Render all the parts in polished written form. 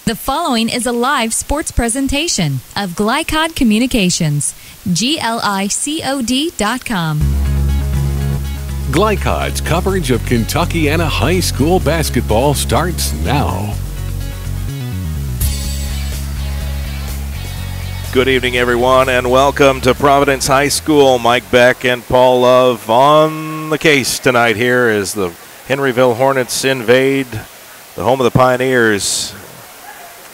The following is a live sports presentation of Glycod Communications, GLICOD.com. Glycod's coverage of Kentuckiana High School basketball starts now. Good evening, everyone, and welcome to Providence High School. Mike Beck and Paul Love on the case tonight here as the Henryville Hornets invade the home of the Pioneers.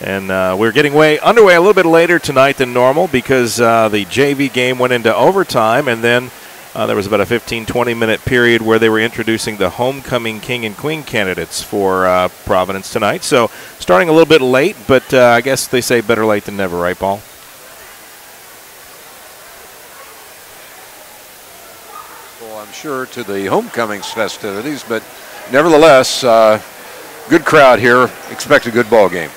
And we're getting underway a little bit later tonight than normal because the JV game went into overtime, and then there was about a 15-20 minute period where they were introducing the homecoming king and queen candidates for Providence tonight. So starting a little bit late, but I guess they say better late than never, right, Paul? Well, I'm sure to the homecomings festivities, but nevertheless, good crowd here. Expect a good ball game.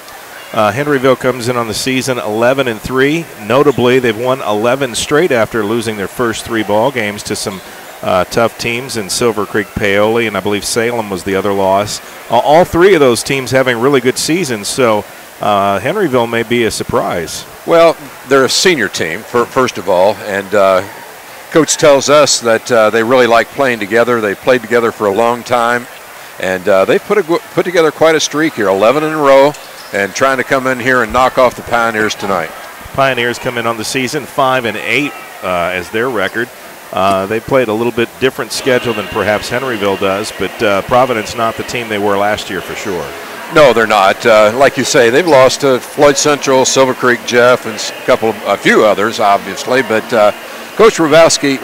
Henryville comes in on the season 11-3. Notably, they've won 11 straight after losing their first 3 ball games to some tough teams in Silver Creek, Paoli, and I believe Salem was the other loss. All 3 of those teams having really good seasons, so Henryville may be a surprise. Well, they're a senior team, first of all, and Coach tells us that they really like playing together. They've played together for a long time, and they've put together quite a streak here, 11 in a row. And trying to come in here and knock off the Pioneers tonight. Pioneers come in on the season 5-8 as their record. They played a little bit different schedule than perhaps Henryville does, but Providence not the team they were last year for sure. No, they're not. Like you say, they've lost to Floyd Central, Silver Creek Jeff, and a few others, obviously. But Coach Morawski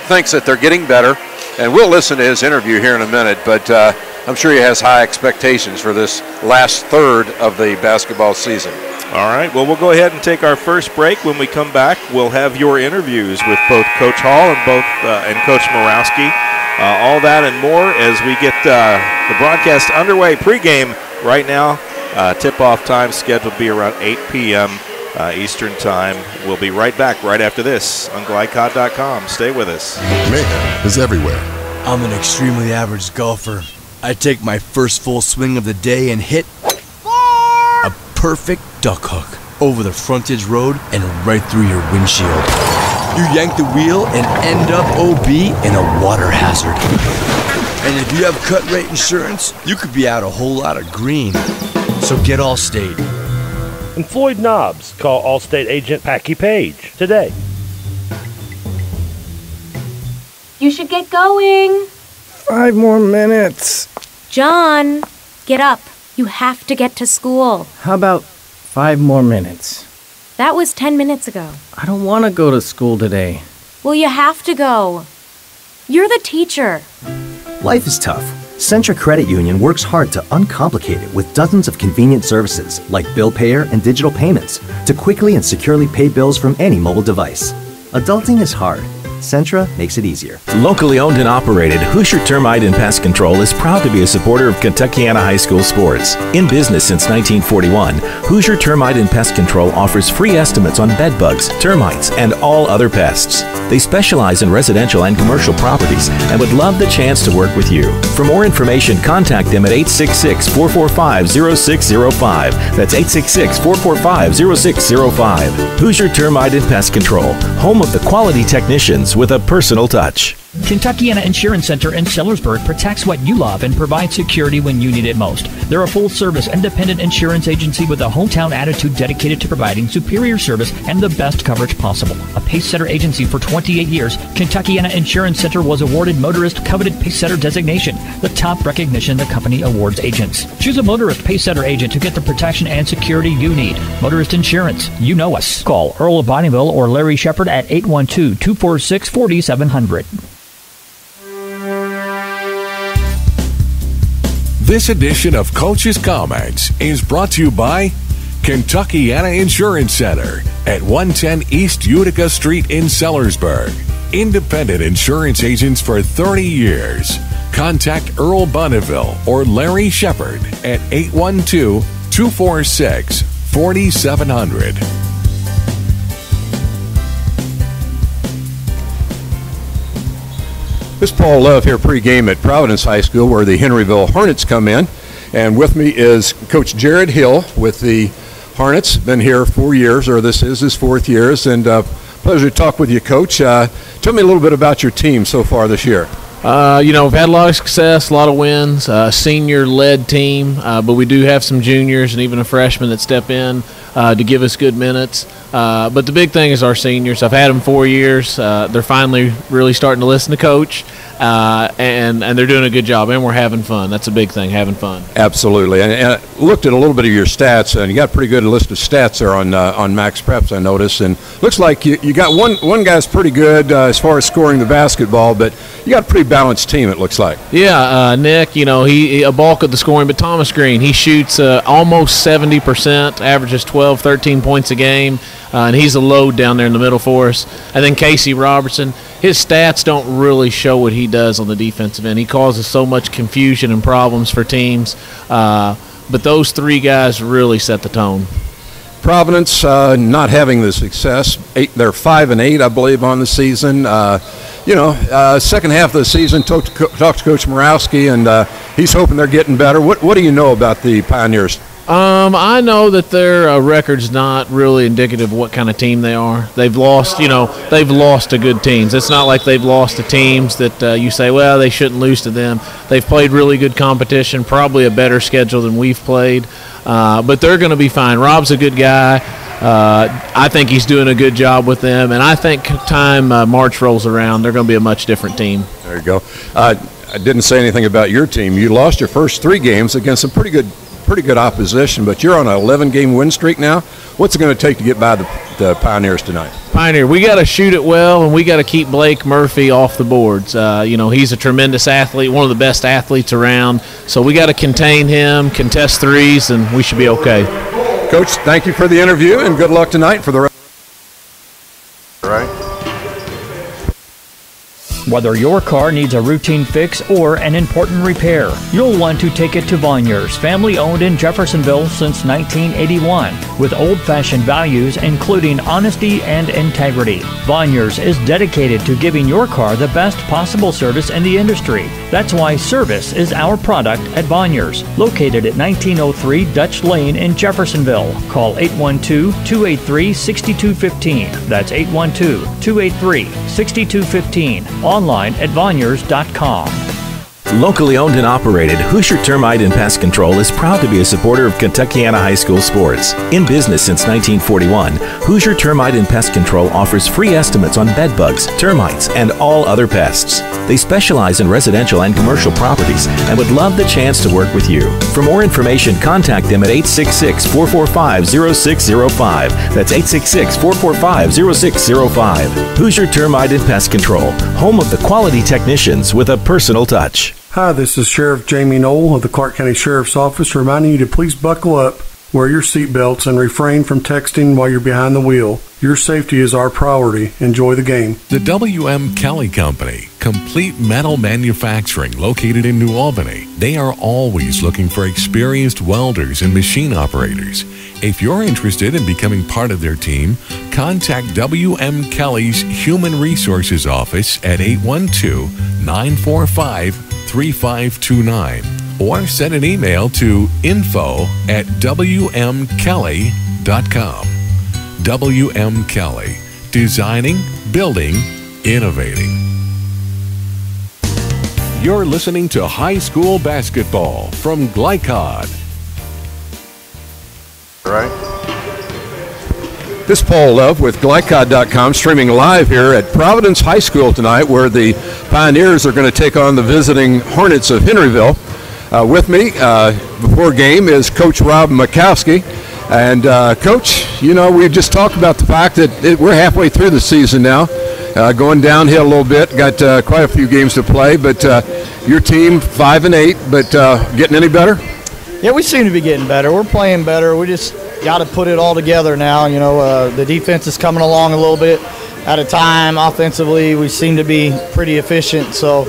thinks that they're getting better, and we'll listen to his interview here in a minute. But I'm sure he has high expectations for this last third of the basketball season. All right, well, we'll go ahead and take our first break. When we come back, we'll have your interviews with both Coach Hall and Coach Morawski. All that and more as we get the broadcast underway. Pregame right now. Tip-off time scheduled to be around 8 p.m. Eastern time. We'll be right back right after this on Glycod.com. Stay with us. Mayhem is everywhere. I'm an extremely average golfer. I take my first full swing of the day and hit a perfect duck hook over the frontage road and right through your windshield. You yank the wheel and end up OB in a water hazard. And if you have cut rate insurance, you could be out a whole lot of green. So get Allstate. And Floyd Knobs. Call Allstate agent Packy Page today. You should get going. 5 more minutes. John, get up. You have to get to school. How about 5 more minutes? That was 10 minutes ago. I don't want to go to school today. Well, you have to go. You're the teacher. Life is tough. Centra Credit Union works hard to uncomplicate it with dozens of convenient services like bill payer and digital payments to quickly and securely pay bills from any mobile device. Adulting is hard. Centra makes it easier. Locally owned and operated, Hoosier Termite and Pest Control is proud to be a supporter of Kentuckiana High School sports. In business since 1941, Hoosier Termite and Pest Control offers free estimates on bed bugs, termites, and all other pests. They specialize in residential and commercial properties and would love the chance to work with you. For more information, contact them at 866-445-0605. That's 866-445-0605. Hoosier Termite and Pest Control, home of the quality technicians with a personal touch. Kentuckiana Insurance Center in Sellersburg protects what you love and provides security when you need it most. They're a full-service, independent insurance agency with a hometown attitude dedicated to providing superior service and the best coverage possible. A Pacesetter agency for 28 years, Kentuckiana Insurance Center was awarded Motorist Coveted Pacesetter designation, the top recognition the company awards agents. Choose a Motorist Pacesetter agent to get the protection and security you need. Motorist Insurance, you know us. Call Earl of Bonneville or Larry Shepard at 812-246-4700. This edition of Coach's Comments is brought to you by Kentuckiana Insurance Center at 110 East Utica Street in Sellersburg. Independent insurance agents for 30 years. Contact Earl Bonneville or Larry Shepard at 812-246-4700. This is Paul Love here pregame at Providence High School where the Henryville Hornets come in. And with me is Coach Jared Hill with the Hornets. Been here 4 years, or this is his 4th year. And pleasure to talk with you, Coach. Tell me a little bit about your team so far this year. We've had a lot of success, a lot of wins, senior-led team, but we do have some juniors and even a freshman that step in to give us good minutes. But the big thing is our seniors. I've had them 4 years. They're finally really starting to listen to Coach, and they're doing a good job, and we're having fun. That's a big thing, having fun. Absolutely. And I looked at a little bit of your stats, and you got a pretty good list of stats there on Max Preps, I noticed. And looks like you got one guy's pretty good as far as scoring the basketball, but you got a pretty balanced team, it looks like. Yeah, Nick, he a bulk of the scoring, but Thomas Green, he shoots almost 70%, averages 12, 13 points a game, and he's a load down there in the middle for us. And then Casey Robertson, his stats don't really show what he does on the defensive end. He causes so much confusion and problems for teams, but those three guys really set the tone. Providence not having the success. They're 5-8, I believe, on the season. Second half of the season, talked to Coach Morawski, and he's hoping they're getting better. What do you know about the Pioneers? I know that their record's not really indicative of what kind of team they are. They've lost, they've lost to good teams. It's not like they've lost to teams that you say, well, they shouldn't lose to them. They've played really good competition, probably a better schedule than we've played, but they're going to be fine. Rob's a good guy. I think he's doing a good job with them, and I think time March rolls around, they're going to be a much different team. There you go. I didn't say anything about your team. You lost your first 3 games against some pretty good opposition, but you're on an 11-game win streak now. What's it going to take to get by the Pioneers tonight? Pioneer, we got to shoot it well, and we got to keep Blake Murphy off the boards. He's a tremendous athlete, one of the best athletes around, so we got to contain him, contest threes, and we should be okay. Coach, thank you for the interview, and good luck tonight for the rest. All right. Whether your car needs a routine fix or an important repair, you'll want to take it to Voniers, family-owned in Jeffersonville since 1981, with old-fashioned values including honesty and integrity. Voniers is dedicated to giving your car the best possible service in the industry. That's why service is our product at Voniers, located at 1903 Dutch Lane in Jeffersonville. Call 812-283-6215. That's 812-283-6215. Online at Voniers.com. Locally owned and operated, Hoosier Termite and Pest Control is proud to be a supporter of Kentuckiana High School sports. In business since 1941, Hoosier Termite and Pest Control offers free estimates on bed bugs, termites, and all other pests. They specialize in residential and commercial properties and would love the chance to work with you. For more information, contact them at 866-445-0605. That's 866-445-0605. Hoosier Termite and Pest Control, home of the quality technicians with a personal touch. Hi, this is Sheriff Jamie Knoll of the Clark County Sheriff's Office reminding you to please buckle up, wear your seatbelts, and refrain from texting while you're behind the wheel. Your safety is our priority. Enjoy the game. The W.M. Kelly Company, complete metal manufacturing located in New Albany. They are always looking for experienced welders and machine operators. If you're interested in becoming part of their team, contact W.M. Kelly's Human Resources Office at 812-945-3529 or send an email to info@wmkelly.com. W.M. Kelly, designing, building, innovating. You're listening to High School Basketball from Glycod. All right. This is Paul Love with Glycod.com, streaming live here at Providence High School tonight, where the Pioneers are going to take on the visiting Hornets of Henryville. With me before game is Coach Rob Makowski. And, Coach, we've just talked about the fact that we're halfway through the season now, going downhill a little bit. Got quite a few games to play, but your team 5-8, but getting any better? Yeah, we seem to be getting better. We're playing better. We just got to put it all together now. The defense is coming along a little bit at a time. Offensively, we seem to be pretty efficient, so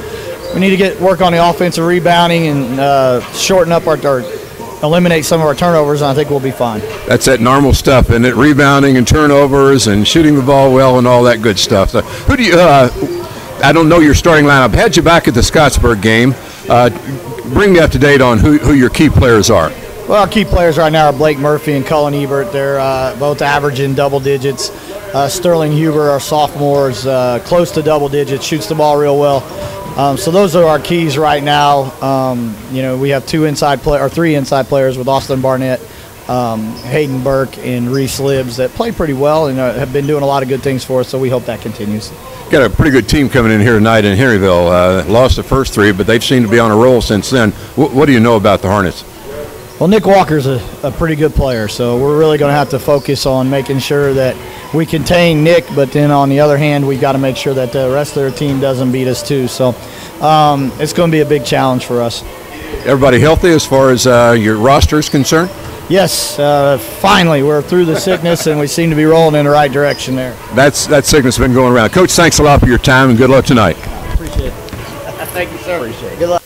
we need to work on the offensive rebounding and shorten up our eliminate some of our turnovers, and I think we'll be fine. That's that normal stuff, isn't it? Rebounding and turnovers and shooting the ball well and all that good stuff. So who do you I don't know your starting lineup. Had you back at the Scottsburg game. Bring me up to date on who your key players are. Well, our key players right now are Blake Murphy and Cullen Ebert. They're both averaging double digits. Sterling Huber, our sophomore, is close to double digits, shoots the ball real well. So those are our keys right now. We have three inside players with Austin Barnett, Hayden Burke, and Reese Libbs that play pretty well and have been doing a lot of good things for us, so we hope that continues. Got a pretty good team coming in here tonight in Henryville. Lost the first three, but they've seemed to be on a roll since then. What do you know about the Hornets? Well, Nick Walker's a pretty good player, so we're really going to have to focus on making sure that we contain Nick, but then on the other hand, we've got to make sure that the rest of their team doesn't beat us too. So it's going to be a big challenge for us. Everybody healthy as far as your roster is concerned? Yes, finally we're through the sickness and we seem to be rolling in the right direction there. That sickness has been going around. Coach, thanks a lot for your time and good luck tonight. Appreciate it. Thank you, sir. Appreciate it. Good luck.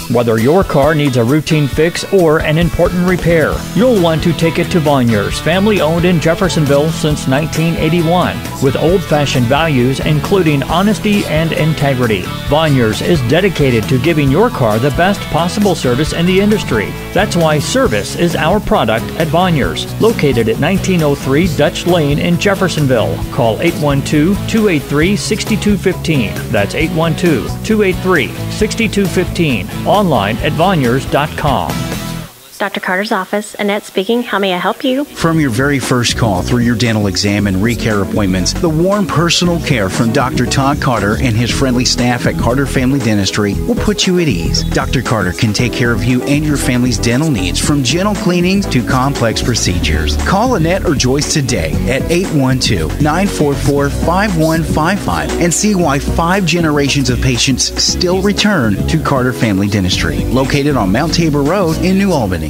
Whether your car needs a routine fix or an important repair, you'll want to take it to Vonyers, family-owned in Jeffersonville since 1981, with old-fashioned values including honesty and integrity. Vonyers is dedicated to giving your car the best possible service in the industry. That's why service is our product at Vonyers, located at 1903 Dutch Lane in Jeffersonville. Call 812-283-6215. That's 812-283-6215. Online at Vonyers.com. Dr. Carter's office, Annette speaking. How may I help you? From your very first call through your dental exam and recare appointments, the warm personal care from Dr. Todd Carter and his friendly staff at Carter Family Dentistry will put you at ease. Dr. Carter can take care of you and your family's dental needs, from gentle cleanings to complex procedures. Call Annette or Joyce today at 812-944-5155 and see why 5 generations of patients still return to Carter Family Dentistry, located on Mount Tabor Road in New Albany.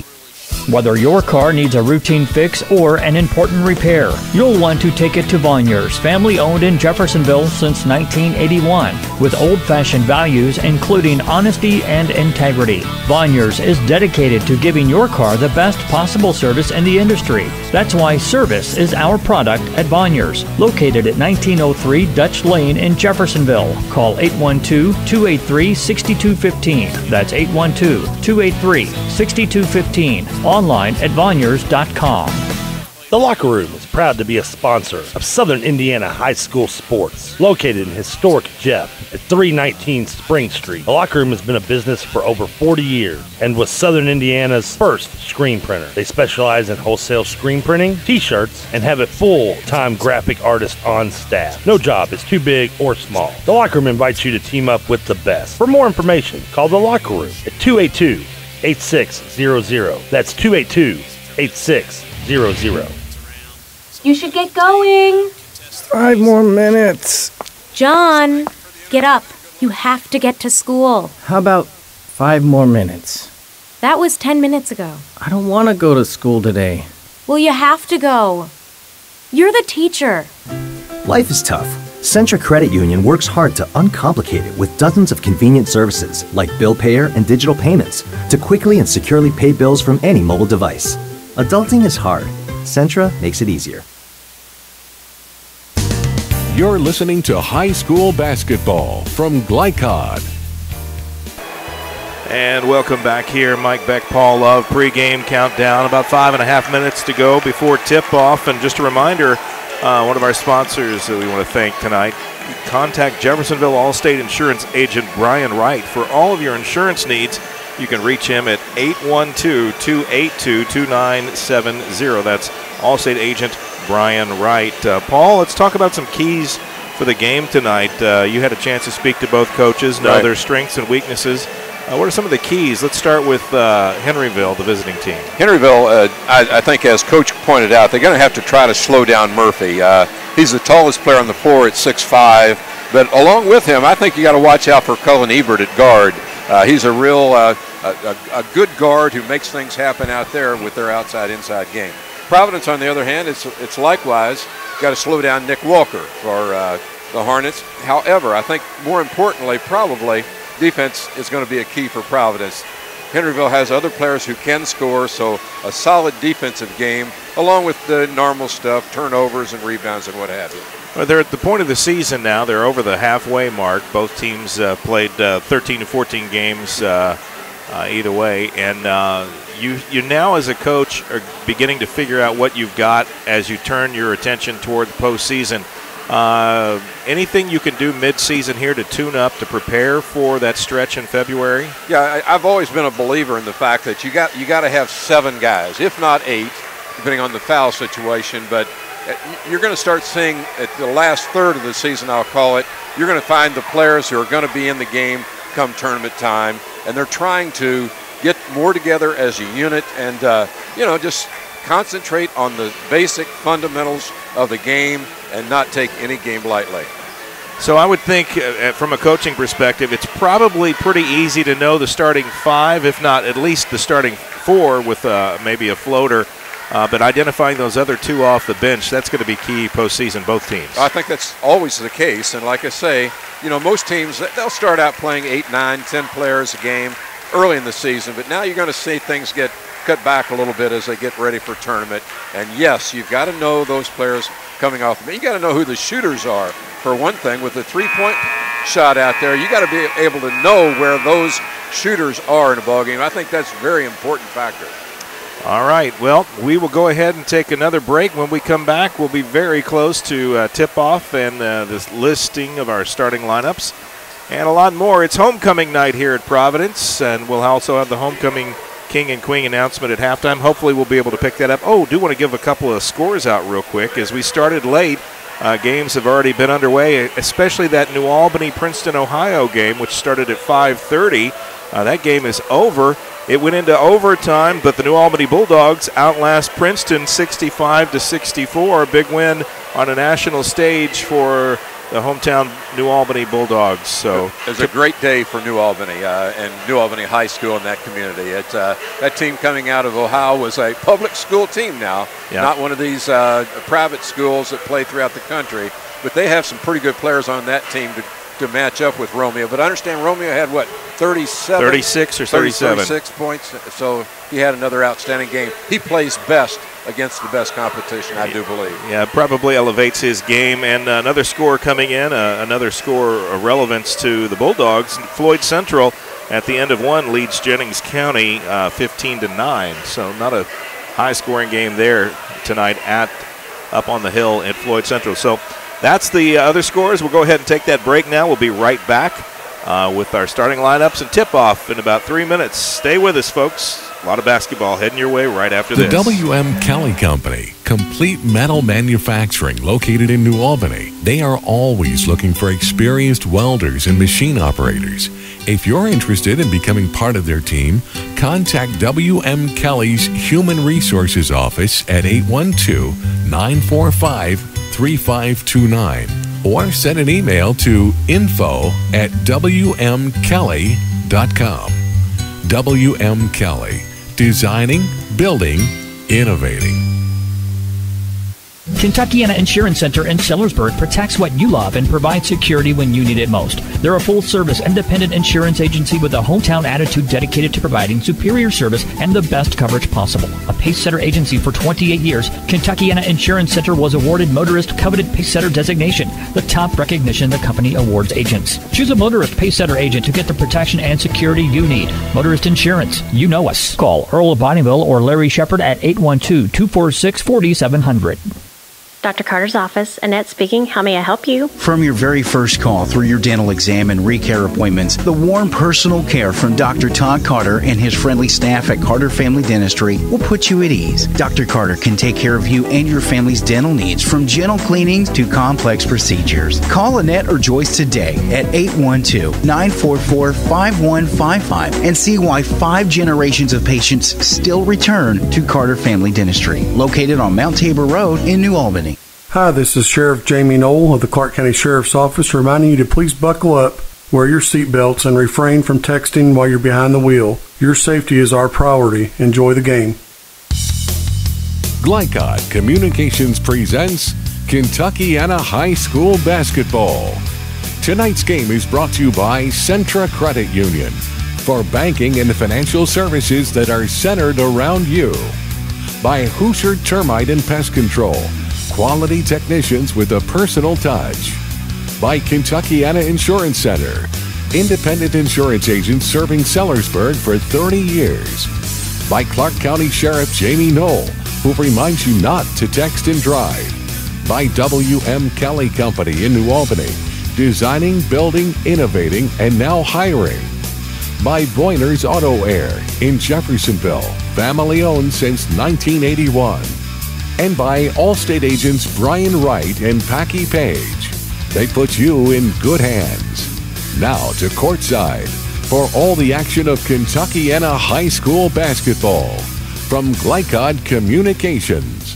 Whether your car needs a routine fix or an important repair, you'll want to take it to Vonyers, family-owned in Jeffersonville since 1981, with old-fashioned values including honesty and integrity. Vonyers is dedicated to giving your car the best possible service in the industry. That's why service is our product at Vonyers, located at 1903 Dutch Lane in Jeffersonville. Call 812-283-6215. That's 812-283-6215. Online at Vonyers.com. The Locker Room is proud to be a sponsor of Southern Indiana High School Sports, located in historic Jeff at 319 Spring Street. The Locker Room has been a business for over 40 years and was Southern Indiana's first screen printer. They specialize in wholesale screen printing, t-shirts, and have a full-time graphic artist on staff. No job is too big or small. The Locker Room invites you to team up with the best. For more information, call The Locker Room at 282-8600. That's 282-8600. You should get going. 5 more minutes. John, get up. You have to get to school. How about 5 more minutes? That was 10 minutes ago. I don't want to go to school today. Well, you have to go. You're the teacher. Life is tough. Centra Credit Union works hard to uncomplicate it with dozens of convenient services like bill payer and digital payments to quickly and securely pay bills from any mobile device. Adulting is hard. Centra makes it easier. You're listening to high school basketball from Glycod. And welcome back here. Mike Beck, Paul Love, pregame countdown. About 5.5 minutes to go before tip-off. And just a reminder, one of our sponsors that we want to thank tonight, contact Jeffersonville Allstate Insurance Agent Brian Wright for all of your insurance needs. You can reach him at 812-282-2970. That's Allstate Agent Brian Wright. Paul, let's talk about some keys for the game tonight. You had a chance to speak to both coaches, know their strengths and weaknesses. What are some of the keys? Let's start with Henryville, the visiting team. Henryville, I think, as Coach pointed out, they're going to have to try to slow down Murphy. He's the tallest player on the floor at 6'5", but along with him, I think you got to watch out for Cullen Ebert at guard. He's a real a good guard who makes things happen out there with their outside-inside game. Providence, on the other hand, it's likewise got to slow down Nick Walker for the Hornets. However, I think more importantly, probably, defense is going to be a key for Providence. Henryville has other players who can score, so a solid defensive game, along with the normal stuff, turnovers and rebounds and what have you. Well, they're at the point of the season now. They're over the halfway mark. Both teams played 13 to 14 games either way. And you now as a coach are beginning to figure out what you've got as you turn your attention toward the postseason. Anything you can do mid-season here to tune up, to prepare for that stretch in February? Yeah, I've always been a believer in the fact that you got to have 7 guys, if not 8, depending on the foul situation. But you're going to start seeing at the last third of the season, I'll call it, you're going to find the players who are going to be in the game come tournament time, and they're trying to get more together as a unit and, just concentrate on the basic fundamentals of the game and not take any game lightly. So I would think from a coaching perspective, it's probably pretty easy to know the starting 5, if not at least the starting 4 with maybe a floater. But identifying those other 2 off the bench, that's going to be key postseason, both teams. I think that's always the case. And like I say, most teams, they'll start out playing 8, 9, 10 players a game early in the season. But now you're going to see things get cut back a little bit as they get ready for tournament. And, yes, you've got to know those players coming off. You've got to know who the shooters are. For one thing, with the three-point shot out there, you got to be able to know where those shooters are in a ballgame. I think that's a very important factor. All right, well, we will go ahead and take another break. When we come back, we'll be very close to tip-off and this listing of our starting lineups and a lot more. It's homecoming night here at Providence, and we'll also have the homecoming King and Queen announcement at halftime. Hopefully we'll be able to pick that up. Oh, do want to give a couple of scores out real quick. As we started late, games have already been underway, especially that New Albany-Princeton, Ohio game, which started at 5:30. That game is over. It went into overtime, but the New Albany Bulldogs outlast Princeton 65-64. Big win on a national stage for the hometown New Albany Bulldogs. So it was a great day for New Albany and New Albany High School in that community. That team coming out of Ohio was a public school team now, not one of these private schools that play throughout the country. But they have some pretty good players on that team to match up with Romeo. But I understand Romeo had, 36 or 37. 36 points. So he had another outstanding game. He plays best against the best competition, I do believe. Yeah, probably elevates his game. And another score coming in, another score of relevance to the Bulldogs. Floyd Central at the end of one leads Jennings County 15-9. So not a high-scoring game there tonight up on the hill at Floyd Central. So that's the other scores. We'll go ahead and take that break now. We'll be right back with our starting lineups and tip-off in about 3 minutes. Stay with us, folks. A lot of basketball heading your way right after this. The W.M. Kelly Company, complete metal manufacturing located in New Albany. They are always looking for experienced welders and machine operators. If you're interested in becoming part of their team, contact W.M. Kelly's Human Resources Office at 812-945-3529 or send an email to info@wmkelly.com. W.M. Kelly, designing, building, innovating. Kentuckiana Insurance Center in Sellersburg protects what you love and provides security when you need it most. They're a full-service independent insurance agency with a hometown attitude dedicated to providing superior service and the best coverage possible. A Pacesetter agency for 28 years, Kentuckiana Insurance Center was awarded Motorist Coveted Pacesetter designation, the top recognition the company awards agents. Choose a Motorist Pacesetter agent to get the protection and security you need. Motorist Insurance, you know us. Call Earl of Bonneville or Larry Shepard at 812-246-4700. Dr. Carter's office, Annette speaking. How may I help you? From your very first call through your dental exam and recare appointments, the warm personal care from Dr. Todd Carter and his friendly staff at Carter Family Dentistry will put you at ease. Dr. Carter can take care of you and your family's dental needs, from gentle cleanings to complex procedures. Call Annette or Joyce today at 812-944-5155 and see why 5 generations of patients still return to Carter Family Dentistry, located on Mount Tabor Road in New Albany. Hi, this is Sheriff Jamie Knoll of the Clark County Sheriff's Office, reminding you to please buckle up, wear your seatbelts, and refrain from texting while you're behind the wheel. Your safety is our priority. Enjoy the game. Glycod Communications presents Kentuckiana High School Basketball. Tonight's game is brought to you by Centra Credit Union. for banking and financial services that are centered around you. By Hoosier Termite and Pest Control, quality technicians with a personal touch. By Kentuckiana Insurance Center, independent insurance agents serving Sellersburg for 30 years. By Clark County Sheriff Jamie Knoll, who reminds you not to text and drive. By W.M. Kelly Company in New Albany, designing, building, innovating, and now hiring. By Boyner's Auto Air in Jeffersonville, family owned since 1981. And by Allstate agents Brian Wright and Packy Page. They put you in good hands. Now to courtside for all the action of Kentuckiana High School basketball from Glycod Communications.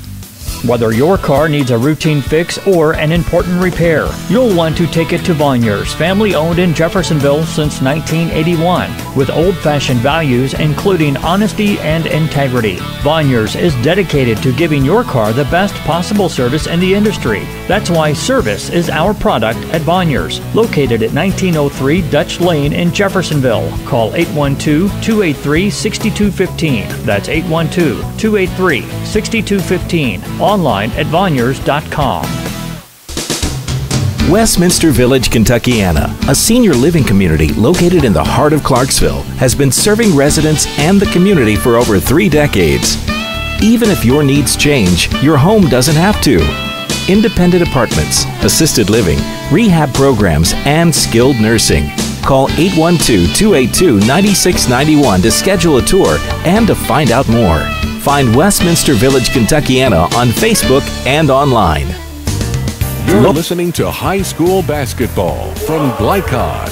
Whether your car needs a routine fix or an important repair, you'll want to take it to Vonyers, family owned in Jeffersonville since 1981, with old-fashioned values including honesty and integrity. Vonyers is dedicated to giving your car the best possible service in the industry. That's why service is our product at Vonyers, located at 1903 Dutch Lane in Jeffersonville. Call 812-283-6215. That's 812-283-6215. Online at Vonyers.com. Westminster Village, Kentuckiana, a senior living community located in the heart of Clarksville, has been serving residents and the community for over 3 decades. Even if your needs change, your home doesn't have to. Independent apartments, assisted living, rehab programs, and skilled nursing. Call 812-282-9691 to schedule a tour and to find out more. Find Westminster Village, Kentuckiana on Facebook and online. You're listening to high school basketball from Glycod.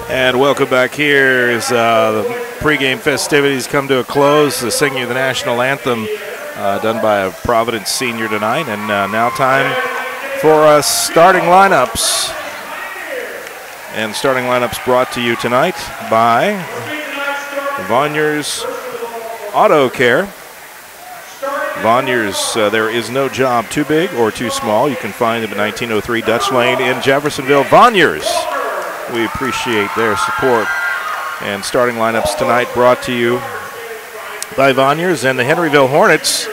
And welcome back here as the pregame festivities come to a close. The singing of the national anthem done by a Providence senior tonight. And now time for starting lineups. And starting lineups brought to you tonight by Vonyers Auto Care. Vonyers, there is no job too big or too small. You can find them at 1903 Dutch Lane in Jeffersonville. Vonyers, we appreciate their support. And starting lineups tonight brought to you by Vonyers and the Henryville Hornets.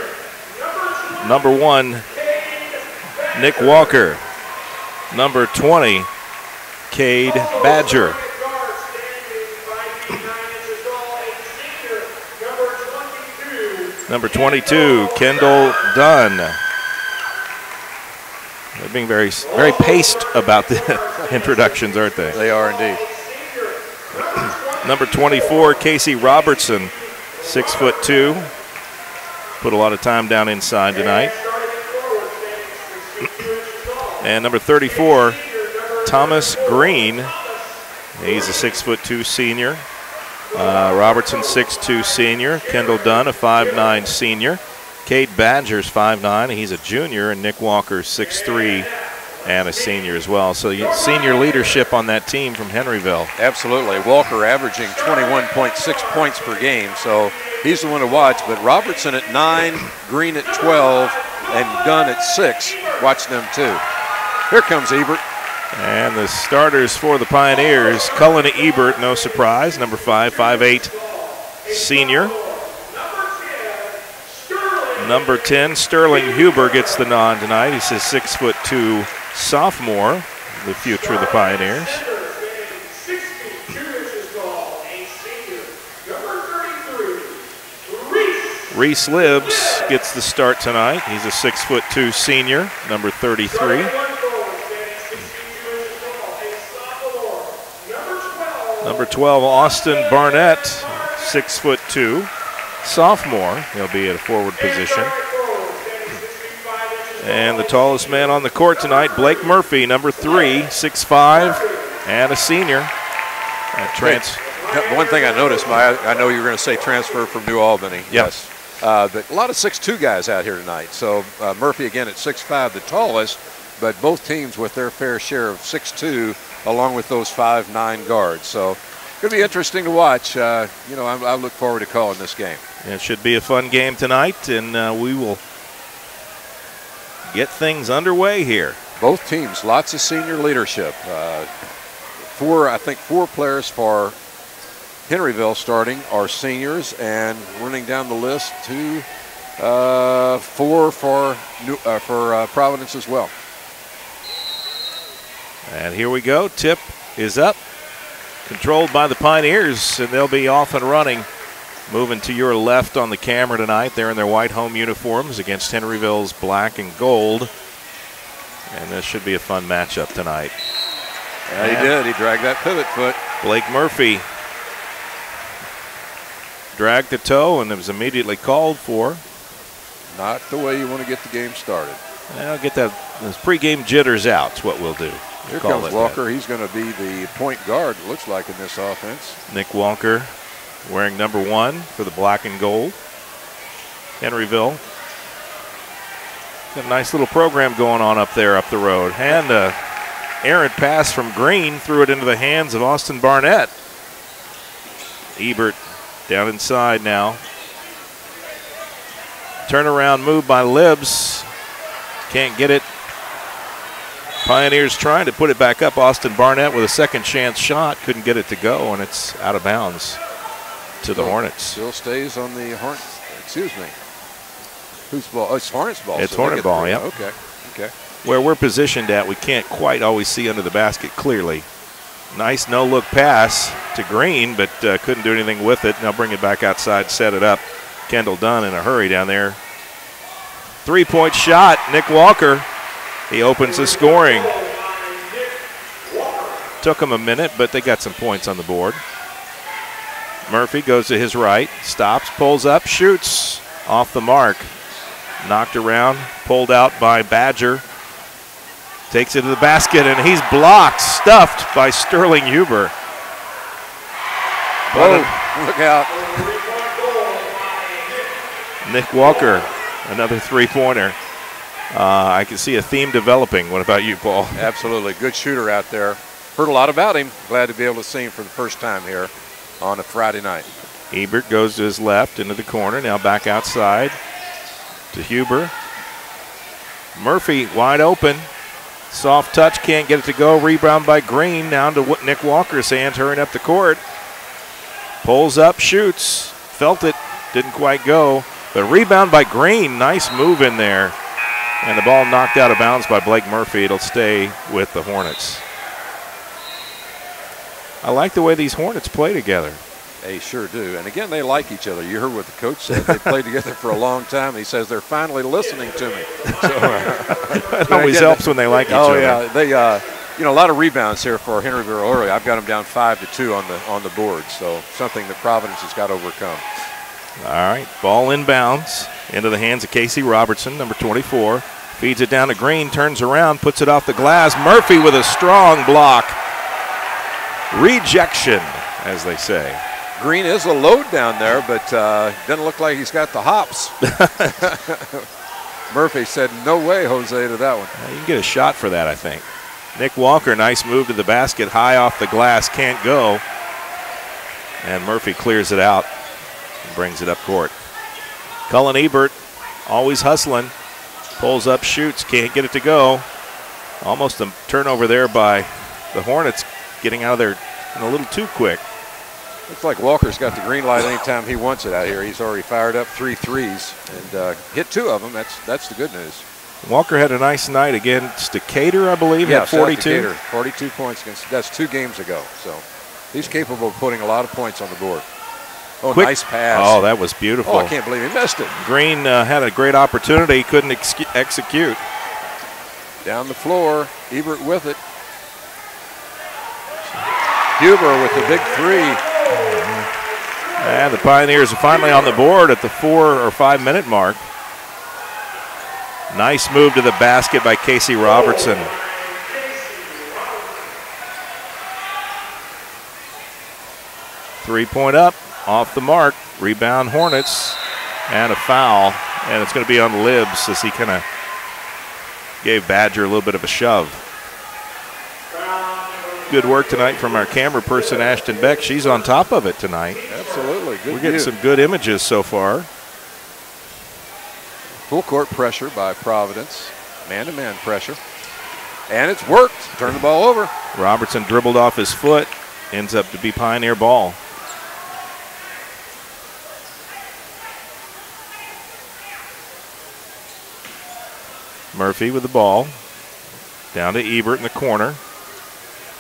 Number 1, Nick Walker. Number 20, Cade Badger. Number 22, Kendall Dunn. They're being very paced about the introductions, aren't they? They are indeed. Number 24, Casey Robertson, 6'2". Put a lot of time down inside tonight. And number 34, Thomas Green. He's a 6'2" senior. Robertson, 6'2" senior. Kendall Dunn, a 5'9" senior. Cade Badger's 5'9". He's a junior. And Nick Walker, 6'3", and a senior as well. So senior leadership on that team from Henryville. Absolutely. Walker averaging 21.6 points per game. So he's the one to watch. But Robertson at 9, Green at 12, and Dunn at 6. Watch them too. Here comes Ebert. And the starters for the Pioneers, Cullen Ebert, no surprise, number 5, 5'8", senior. Number 10, Sterling Huber gets the nod tonight. He's a 6'2" sophomore, the future of the Pioneers. Reese Libbs gets the start tonight. He's a 6'2" senior, number 33. Number 12, Austin Barnett, 6'2", sophomore. He'll be at a forward position. And the tallest man on the court tonight, Blake Murphy, number 3, 6'5", and a senior. One thing I noticed, I know you were going to say transfer from New Albany. Yes. But a lot of 6'2" guys out here tonight. So Murphy again at 6'5", the tallest, but both teams with their fair share of 6'2", along with those 5'9" guards. So it's going to be interesting to watch. I look forward to calling this game. It should be a fun game tonight, and we will get things underway here. Both teams, lots of senior leadership. I think four players for Henryville starting are seniors, and running down the list, four for Providence as well. And here we go. Tip is up. Controlled by the Pioneers, and they'll be off and running. Moving to your left on the camera tonight. They're in their white home uniforms against Henryville's black and gold. And this should be a fun matchup tonight. Yeah, he did. He dragged that pivot foot. Blake Murphy dragged the toe, and it was immediately called for. Not the way you want to get the game started. I'll get those pregame jitters out. It's what we'll do. Here comes Walker. He's going to be the point guard, it looks like, in this offense. Nick Walker wearing number 1 for the black and gold. Henryville. Got a nice little program going on up there, up the road. And an errant pass from Green, threw it into the hands of Austin Barnett. Ebert down inside now. Turnaround move by Libbs. Can't get it. Pioneers trying to put it back up. Austin Barnett with a second chance shot. Couldn't get it to go, and it's out of bounds to the Hornets. Still stays on the Hornets. Excuse me. Whose ball? Oh, it's Hornets ball. It's Hornet ball, yeah. Okay. Where we're positioned at, we can't quite always see under the basket clearly. Nice no-look pass to Green, but couldn't do anything with it. Now bring it back outside, set it up. Kendall Dunn in a hurry down there. 3-point shot, Nick Walker. He opens the scoring. Took him a minute, but they got some points on the board. Murphy goes to his right, stops, pulls up, shoots off the mark. Knocked around, pulled out by Badger. Takes it to the basket, and he's blocked, stuffed by Sterling Huber. Whoa, look out. Nick Walker, another three-pointer. I can see a theme developing. What about you, Paul? Absolutely. Good shooter out there. Heard a lot about him. Glad to be able to see him for the first time here on a Friday night. Ebert goes to his left into the corner. Now back outside to Huber. Murphy wide open. Soft touch, can't get it to go. Rebound by Green. Down to Nick Walker's hands, hurrying up the court. Pulls up, shoots. Felt it, didn't quite go. But rebound by Green. Nice move in there. And the ball knocked out of bounds by Blake Murphy. It'll stay with the Hornets. I like the way these Hornets play together. They sure do. And again, they like each other. You heard what the coach said. They played together for a long time. He says they're finally listening to me. So, it always helps when they like each other. Oh, yeah. They, a lot of rebounds here for Henryville early. I've got them down 5-2 on the board. So something that Providence has got to overcome. All right, ball inbounds into the hands of Casey Robertson, number 24. Feeds it down to Green, turns around, puts it off the glass. Murphy with a strong block. Rejection, as they say. Green is a load down there, but doesn't look like he's got the hops. Murphy said, no way, Jose, to that one. You can get a shot for that, I think. Nick Walker, nice move to the basket, high off the glass, can't go. And Murphy clears it out and brings it up court. Cullen Ebert, always hustling. Pulls up, shoots, can't get it to go. Almost a turnover there by the Hornets, getting out of there a little too quick. Looks like Walker's got the green light anytime he wants it out here. He's already fired up 3 threes and hit 2 of them. That's the good news. Walker had a nice night against Decatur, I believe, yeah, at 42. Decatur, 42 points against. That's 2 games ago. So he's capable of putting a lot of points on the board. Oh, Quick. Nice pass. Oh, that was beautiful. Oh, I can't believe he missed it. Green had a great opportunity, couldn't execute. Down the floor, Ebert with it. Huber with the big 3. And the Pioneers are finally on the board at the 4 or 5 minute mark. Nice move to the basket by Casey Robertson. Three-point up, off the mark. Rebound Hornets, and a foul. And it's going to be on Libbs as he kind of gave Badger a little bit of a shove. Good work tonight from our camera person, Ashton Beck. She's on top of it tonight. Absolutely. Good. We're getting some good images so far. Full court pressure by Providence. Man-to-man pressure. And it's worked. Turn the ball over. Robertson dribbled off his foot. Ends up to be Pioneer ball. Murphy with the ball. Down to Ebert in the corner.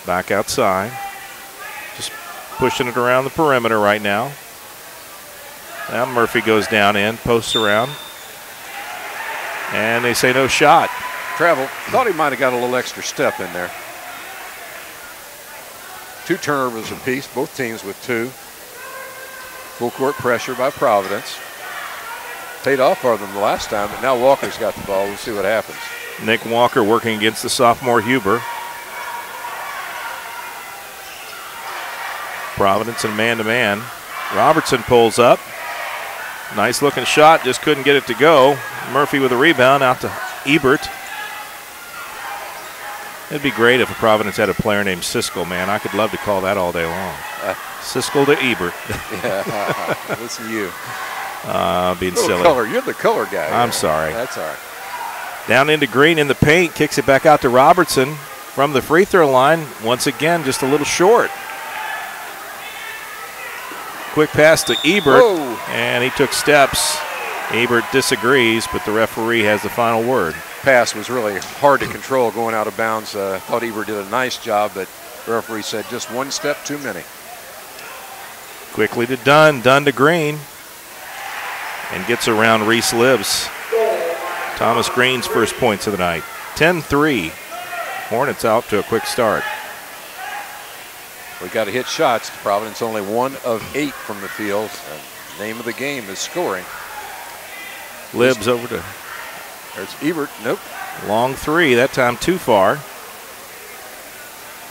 Back outside. Just pushing it around the perimeter right now. Now Murphy goes down in, posts around. And they say no shot. Travel. Thought he might have got a little extra step in there. 2 turnovers apiece, both teams with 2. Full court pressure by Providence. Paid off for them the last time, but now Walker's got the ball. We'll see what happens. Nick Walker working against the sophomore Huber. Providence and man-to-man. Robertson pulls up. Nice looking shot, just couldn't get it to go. Murphy with a rebound out to Ebert. It'd be great if Providence had a player named Siskel, man. I could love to call that all day long. Siskel to Ebert. Yeah, listen to you. Being silly. Color. You're the color guy. I'm sorry. That's all right. Down into Green in the paint, kicks it back out to Robertson from the free throw line. Once again, just a little short. Quick pass to Ebert, and he took steps. Ebert disagrees, but the referee has the final word. Pass was really hard to control going out of bounds. Thought Ebert did a nice job, but the referee said just one step too many. Quickly to Dunn, Dunn to Green, and gets around Reese Libbs. Thomas Green's first points of the night. 10-3. Hornets out to a quick start. We got to hit shots. Providence only 1 of 8 from the field. The name of the game is scoring. Libbs over to. There's Ebert. Nope. Long 3. That time too far.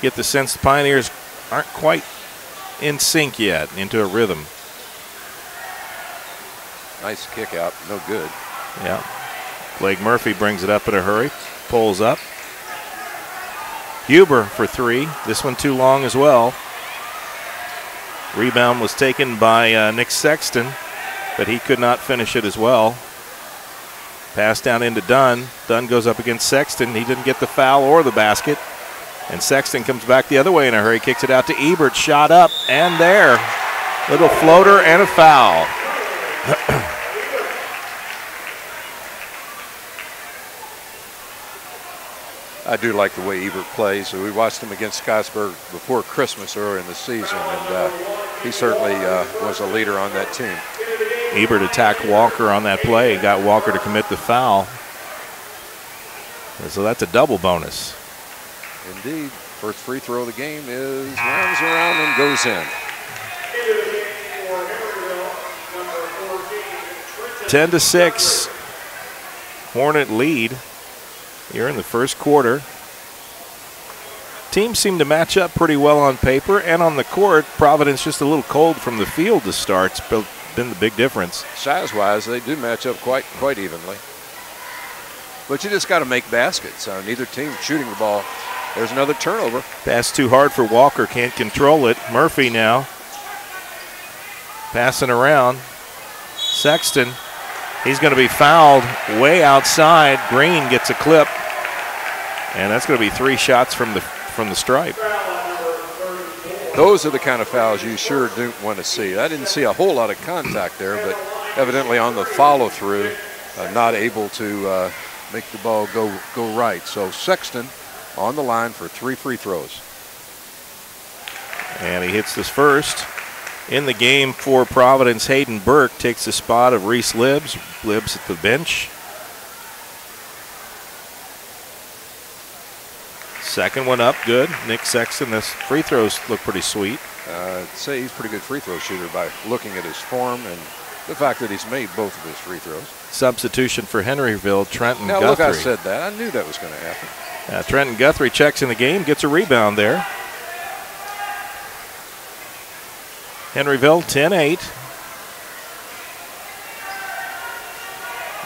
Get the sense the Pioneers aren't quite in sync yet, into a rhythm. Nice kick out. No good. Yeah. Blake Murphy brings it up in a hurry. Pulls up. Huber for 3. This one too long as well. Rebound was taken by Nick Sexton, but he could not finish it as well. Pass down into Dunn. Dunn goes up against Sexton. He didn't get the foul or the basket. And Sexton comes back the other way in a hurry. Kicks it out to Ebert. Shot up and there. Little floater and a foul. I do like the way Ebert plays. We watched him against Scottsburg before Christmas earlier in the season, and he certainly was a leader on that team. Ebert attacked Walker on that play, got Walker to commit the foul. So that's a double bonus. Indeed. First free throw of the game is rounds around and goes in. 10-6. Hornet lead here in the first quarter. Teams seem to match up pretty well on paper and on the court. Providence just a little cold from the field to start. It's been the big difference. Size-wise, they do match up quite evenly. But you just got to make baskets. Neither team shooting the ball. There's another turnover. Pass too hard for Walker. Can't control it. Murphy now passing around. Sexton. He's going to be fouled way outside. Green gets a clip. And that's going to be 3 shots from the stripe. Those are the kind of fouls you sure don't want to see. I didn't see a whole lot of contact there, but evidently on the follow-through, not able to make the ball go right. So Sexton on the line for 3 free throws. And he hits this first. In the game for Providence, Hayden Burke takes the spot of Reese Libbs. Libbs at the bench. Second one up, good. Nick Sexton, this free throws look pretty sweet. I'd say he's a pretty good free throw shooter by looking at his form and the fact that he's made both of his free throws. Substitution for Henryville, Trenton Now, Guthrie. look, I said that. I knew that was going to happen. Trenton Guthrie checks in the game, gets a rebound there. Henryville 10-8.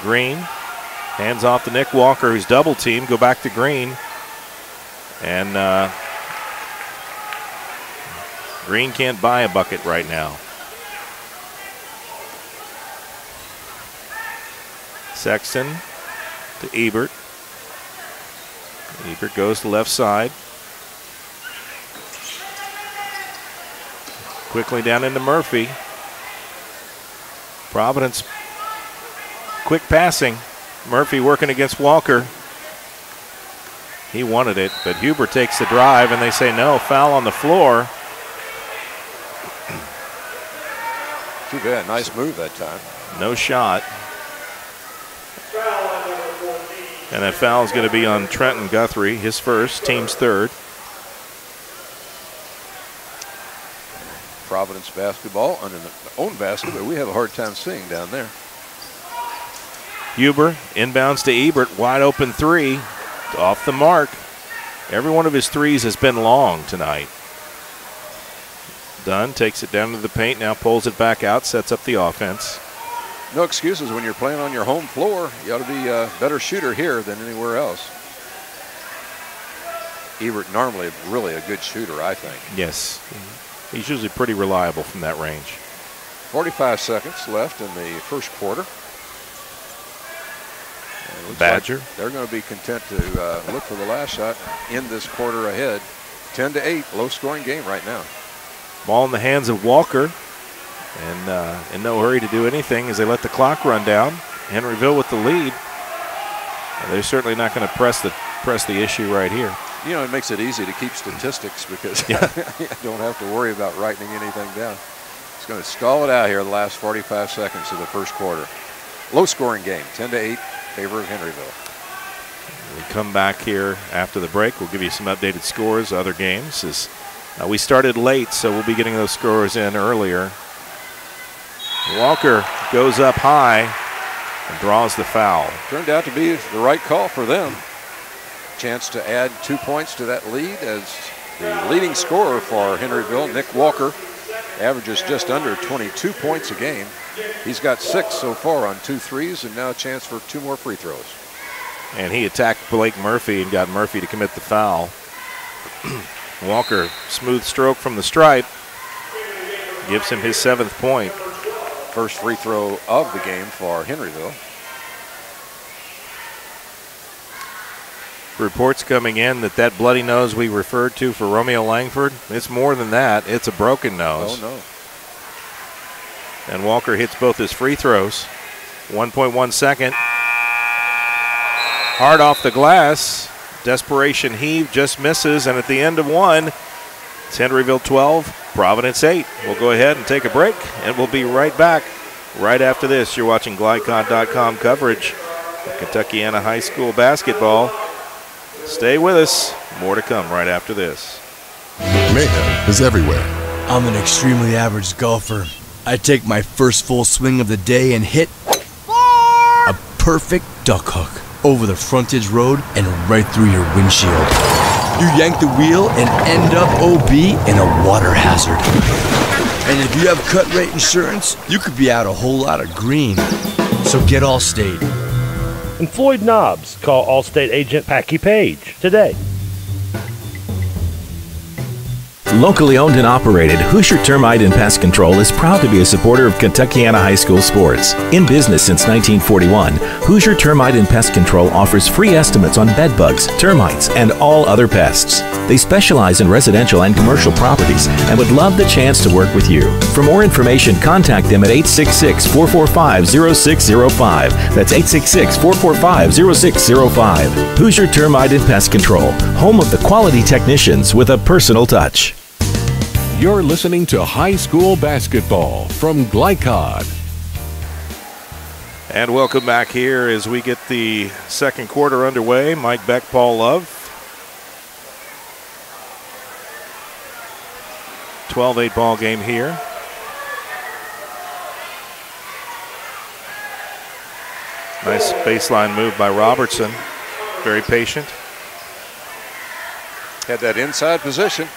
Green hands off to Nick Walker, who's double teamed. Go back to Green. And Green can't buy a bucket right now. Sexton to Ebert. Ebert goes to left side. Quickly down into Murphy. Providence, quick passing. Murphy working against Walker. He wanted it, but Huber takes the drive, and they say no, foul on the floor. Too bad, nice move that time. No shot. And that foul is going to be on Trenton Guthrie, his first, team's third. Providence basketball under their own basket, but we have a hard time seeing down there. Huber inbounds to Ebert, wide open three, off the mark. Every one of his threes has been long tonight. Dunn takes it down to the paint, now pulls it back out, sets up the offense. No excuses when you're playing on your home floor. You ought to be a better shooter here than anywhere else. Ebert normally really a good shooter, I think. Yes, he's usually pretty reliable from that range. 45 seconds left in the first quarter. Badger. Like they're going to be content to look for the last shot and end this quarter ahead. 10-8, low-scoring game right now. Ball in the hands of Walker, and in no hurry to do anything as they let the clock run down. Henryville with the lead. They're certainly not going to press the issue right here. You know, it makes it easy to keep statistics because you don't have to worry about writing anything down. It's going to stall it out here the last 45 seconds of the first quarter. Low-scoring game, 10-8, favor of Henryville. We come back here after the break. We'll give you some updated scores, other games. We started late, so we'll be getting those scores in earlier. Walker goes up high and draws the foul. Turned out to be the right call for them. Chance to add 2 points to that lead as the leading scorer for Henryville, Nick Walker, averages just under 22 points a game. He's got 6 so far on 2 threes and now a chance for 2 more free throws. And he attacked Blake Murphy and got Murphy to commit the foul. Walker, smooth stroke from the stripe, gives him his 7th point. First free throw of the game for Henryville. Reports coming in that bloody nose we referred to for Romeo Langford, it's more than that. It's a broken nose. Oh, no. And Walker hits both his free throws. 1.1 second. Hard off the glass. Desperation heave, just misses. And at the end of one, it's Henryville 12, Providence 8. We'll go ahead and take a break, and we'll be right back right after this. You're watching GlyCod.com coverage of Kentuckiana High School basketball. Stay with us. More to come right after this. Mayhem is everywhere. I'm an extremely average golfer. I take my first full swing of the day and hit a perfect duck hook over the frontage road and right through your windshield. You yank the wheel and end up OB in a water hazard. And if you have cut rate insurance, you could be out a whole lot of green. So get Allstate. In Floyd Knobs, call Allstate agent Packy Page today. Locally owned and operated, Hoosier Termite and Pest Control is proud to be a supporter of Kentuckiana High School sports. In business since 1941, Hoosier Termite and Pest Control offers free estimates on bed bugs, termites, and all other pests. They specialize in residential and commercial properties and would love the chance to work with you. For more information, contact them at 866-445-0605. That's 866-445-0605. Hoosier Termite and Pest Control, home of the quality technicians with a personal touch. You're listening to high school basketball from GlyCod. And welcome back here as we get the second quarter underway. Mike Beck, Paul Love. 12-8 ball game here. Nice baseline move by Robertson. Very patient. Had that inside position.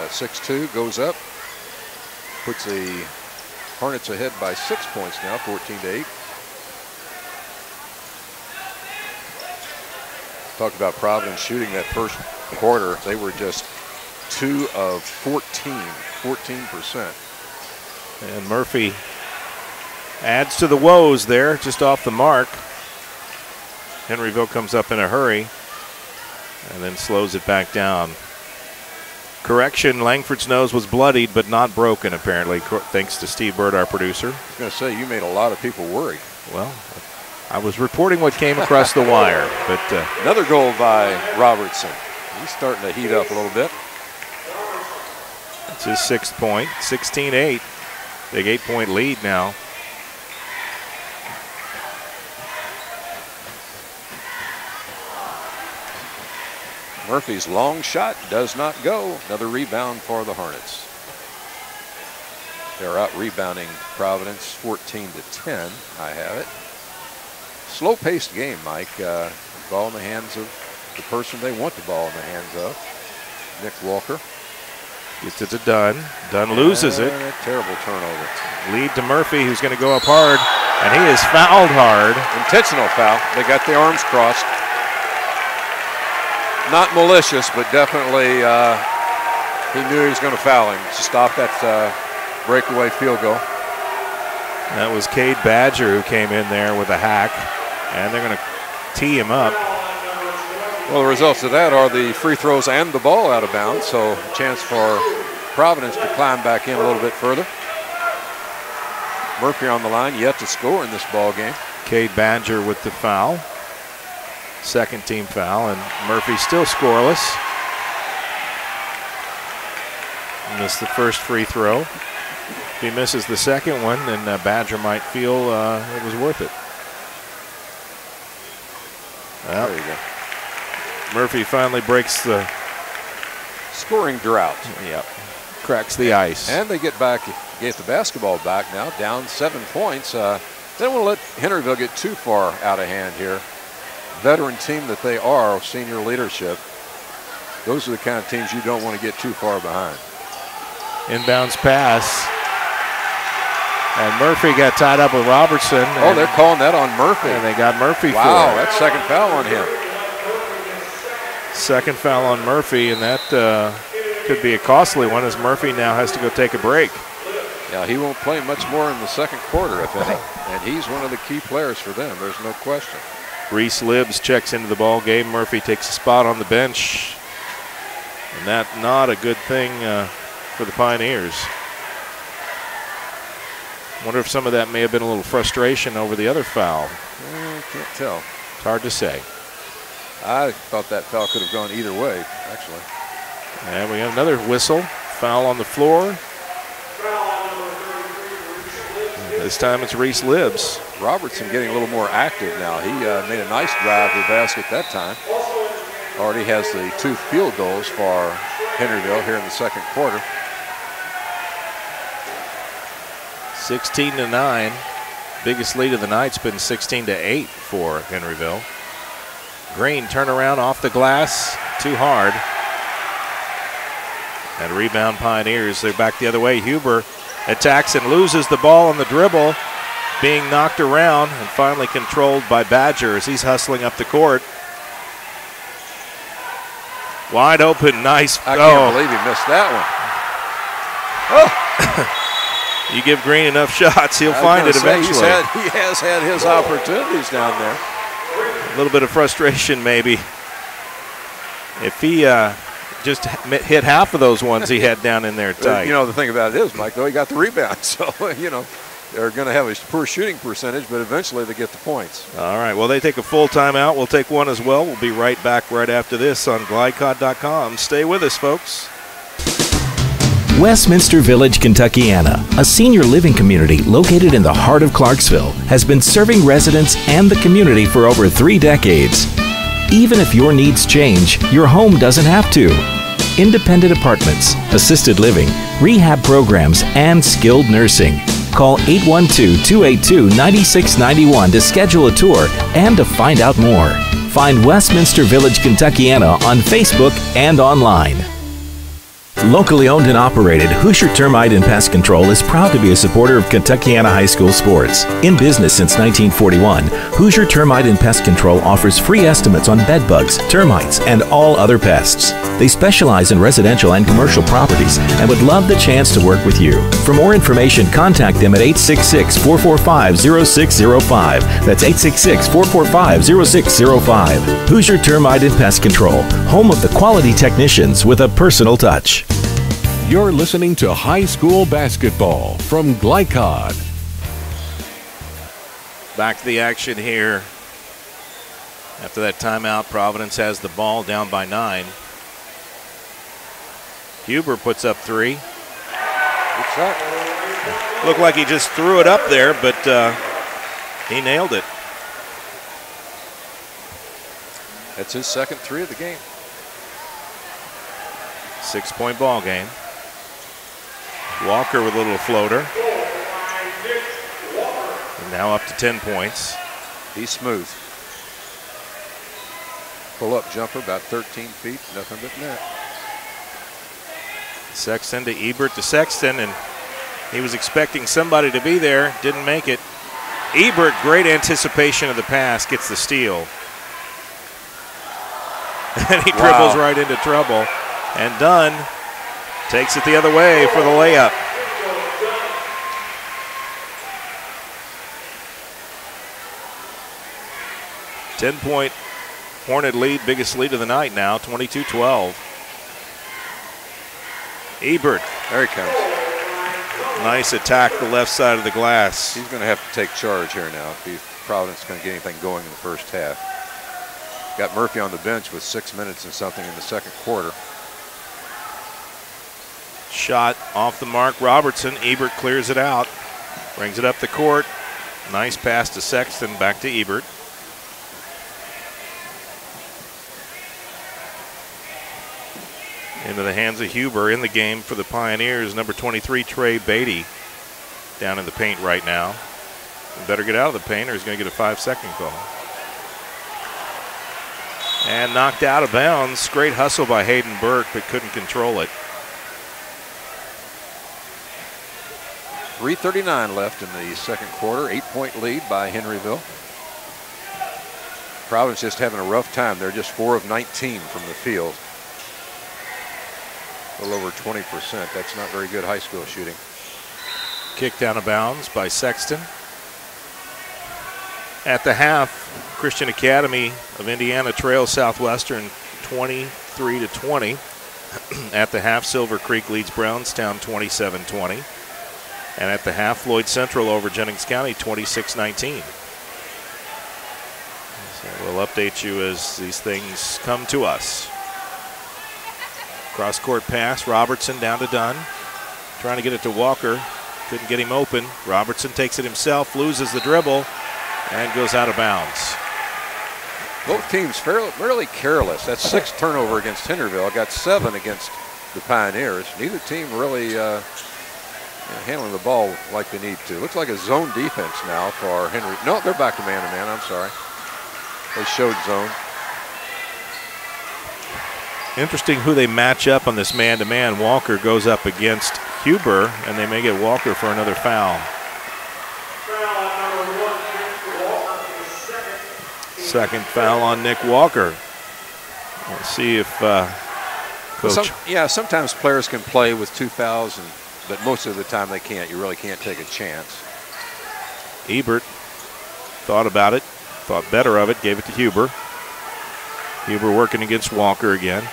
6-2 goes up. Puts the Hornets ahead by 6 points now, 14-8. Talk about Providence shooting that first quarter. They were just 2 of 14%. And Murphy adds to the woes there, just off the mark. Henryville comes up in a hurry. and then slows it back down. Correction, Langford's nose was bloodied but not broken, apparently, thanks to Steve Bird, our producer. I was going to say, you made a lot of people worry. Well, I was reporting what came across the wire. But another goal by Robertson. He's starting to heat up a little bit. It's his 6th point, 16-8. Big 8-point lead now. Murphy's long shot does not go. Another rebound for the Hornets. They're out rebounding Providence 14-10. I have it. Slow-paced game, Mike. Ball in the hands of the person they want the ball in the hands of. Nick Walker. Gets it to Dunn. Dunn loses it. A terrible turnover. Lead to Murphy, who's going to go up hard, and he is fouled hard. Intentional foul. They got the arms crossed. Not malicious, but definitely he knew he was going to foul him to stop that breakaway field goal. That was Cade Badger who came in there with a hack, and they're going to tee him up. Well, the results of that are the free throws and the ball out of bounds, so a chance for Providence to climb back in a little bit further. Murphy on the line, yet to score in this ball game. Cade Badger with the foul. Second team foul, and Murphy still scoreless. Missed the first free throw. If he misses the second one, then Badger might feel it was worth it. Well, there you go. Murphy finally breaks the scoring drought. Yep. Cracks the ice. And they get the basketball back now, down 7 points. They don't want to let Henryville get too far out of hand here. Veteran team that they are, senior leadership. Those are the kind of teams you don't want to get too far behind. Inbounds pass. And Murphy got tied up with Robertson. Oh, they're calling that on Murphy. And they got Murphy for it. Wow, that's second foul on him. Second foul on Murphy, and that could be a costly one as Murphy now has to go take a break. Yeah, he won't play much more in the second quarter, if any. And he's one of the key players for them, there's no question. Reese Libbs checks into the ball game. Murphy takes a spot on the bench. And that's not a good thing for the Pioneers. Wonder if some of that may have been a little frustration over the other foul. Can't tell. It's hard to say. I thought that foul could have gone either way, actually. And we have another whistle. Foul on the floor. This time it's Reese Libbs. Robertson getting a little more active now. He made a nice drive to the basket that time. Already has the 2 field goals for Henryville here in the second quarter. 16-9. Biggest lead of the night's been 16-8 for Henryville. Green turnaround off the glass, too hard. And rebound Pioneers, they're back the other way. Huber attacks and loses the ball on the dribble, being knocked around and finally controlled by Badger as he's hustling up the court. Wide open, nice. I can't believe he missed that one. Oh. You give Green enough shots, he'll find it eventually. He has had his opportunities down there. A little bit of frustration maybe. If he just hit half of those ones he had down in there tight. You know, the thing about it is, Mike, though, he got the rebound. So, you know, they're going to have a poor shooting percentage, but eventually they get the points. All right, well, they take a full timeout. We'll take one as well. We'll be right back right after this on GlideCod.com. Stay with us, folks. Westminster Village, Kentuckiana, a senior living community located in the heart of Clarksville, has been serving residents and the community for over 3 decades. Even if your needs change, your home doesn't have to. Independent apartments, assisted living, rehab programs, and skilled nursing. Call 812-282-9691 to schedule a tour and to find out more. Find Westminster Village, Kentuckiana on Facebook and online. Locally owned and operated, Hoosier Termite and Pest Control is proud to be a supporter of Kentuckiana High School sports. In business since 1941, Hoosier Termite and Pest Control offers free estimates on bed bugs, termites, and all other pests. They specialize in residential and commercial properties and would love the chance to work with you. For more information, contact them at 866-445-0605. That's 866-445-0605. Hoosier Termite and Pest Control, home of the quality technicians with a personal touch. You're listening to high school basketball from Glycod. Back to the action here. After that timeout, Providence has the ball down by 9. Huber puts up 3. Good shot. Looked like he just threw it up there, but he nailed it. That's his second 3 of the game. 6-point ball game. Walker with a little floater. And now up to 10 points. He's smooth. Pull-up jumper, about 13 feet, nothing but net. Sexton to Ebert to Sexton, and he was expecting somebody to be there, didn't make it. Ebert, great anticipation of the pass, gets the steal. And he dribbles right into trouble. And Dunn takes it the other way for the layup. Ten-point Hornet lead, biggest lead of the night now, 22-12. Ebert. There he comes. Nice attack the left side of the glass. He's going to have to take charge here now if Providence is going to get anything going in the first half. Got Murphy on the bench with 6 minutes and something in the second quarter. Shot off the mark, Robertson. Ebert clears it out. Brings it up the court. Nice pass to Sexton, back to Ebert. Into the hands of Huber. In the game for the Pioneers, number 23, Trey Beatty, down in the paint right now. He better get out of the paint or he's going to get a 5-second call. And knocked out of bounds. Great hustle by Hayden Burke, but couldn't control it. 3:39 left in the second quarter. 8-point lead by Henryville. Providence just having a rough time. They're just 4 of 19 from the field. A little over 20%. That's not very good high school shooting. Kicked out of bounds by Sexton. At the half, Christian Academy of Indiana trails Southwestern 23-20. At the half, Silver Creek leads Brownstown 27-20. And at the half, Floyd Central over Jennings County 26-19. So we'll update you as these things come to us. Cross-court pass, Robertson down to Dunn. Trying to get it to Walker. Couldn't get him open. Robertson takes it himself, loses the dribble, and goes out of bounds. Both teams fairly careless. That's 6 turnover against Henryville. Got 7 against the Pioneers. Neither team really handling the ball like they need to. Looks like a zone defense now for Henry. No, they're back to man-to-man. I'm sorry. They showed zone. Interesting who they match up on this man-to-man. Walker goes up against Huber, and they may get Walker for another foul. Second foul on Nick Walker. We'll see if Coach... sometimes players can play with 2 fouls, but most of the time they can't. You really can't take a chance. Ebert thought about it, thought better of it, gave it to Huber. Huber working against Walker again,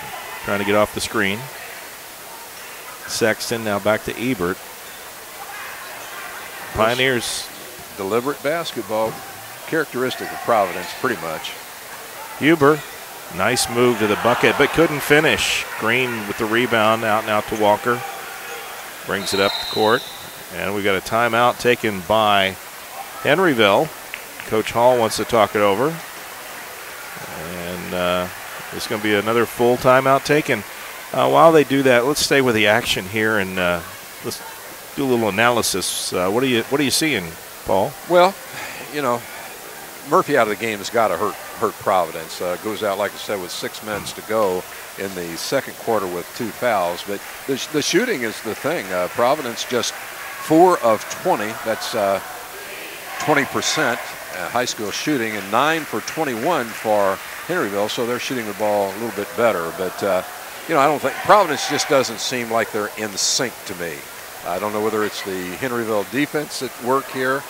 trying to get off the screen. Sexton now back to Ebert. Pioneers. Deliberate basketball, characteristic of Providence, pretty much. Huber, nice move to the bucket, but couldn't finish. Green with the rebound, out and out to Walker. Brings it up the court, and we got a timeout taken by Henryville. Coach Hall wants to talk it over. And there's going to be another full timeout taken. While they do that, let's stay with the action here and let's do a little analysis. What are you seeing, Paul? Well, Murphy out of the game has got to hurt Providence. Goes out, like I said, with 6 minutes to go in the second quarter with 2 fouls. But the shooting is the thing. Providence just 4 of 20. That's 20% high school shooting, and 9 for 21 for Henryville. So they're shooting the ball a little bit better. But I don't think Providence just doesn't seem like they're in sync to me. I don't know whether it's the Henryville defense at work here.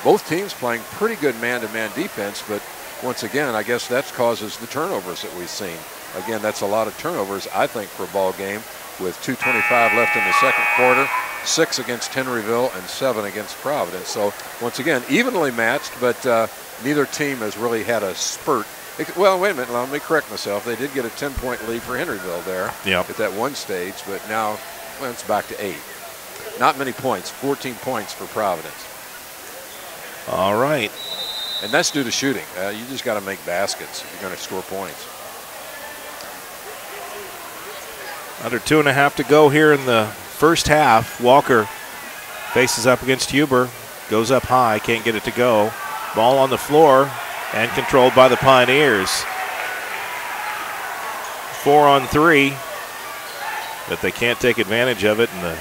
Both teams playing pretty good man-to-man defense, but once again, I guess that causes the turnovers that we've seen. Again, that's a lot of turnovers, I think, for a ball game with 2:25 left in the second quarter, 6 against Henryville and 7 against Providence. So once again, evenly matched, but neither team has really had a spurt. Well, wait a minute, let me correct myself. They did get a 10-point lead for Henryville there at that one stage, but now it's back to 8. Not many points, 14 points for Providence. All right. And that's due to shooting. You just got to make baskets if you're going to score points. Under 2.5 to go here in the first half. Walker faces up against Huber, goes up high, can't get it to go. Ball on the floor and controlled by the Pioneers. 4 on 3, but they can't take advantage of it. And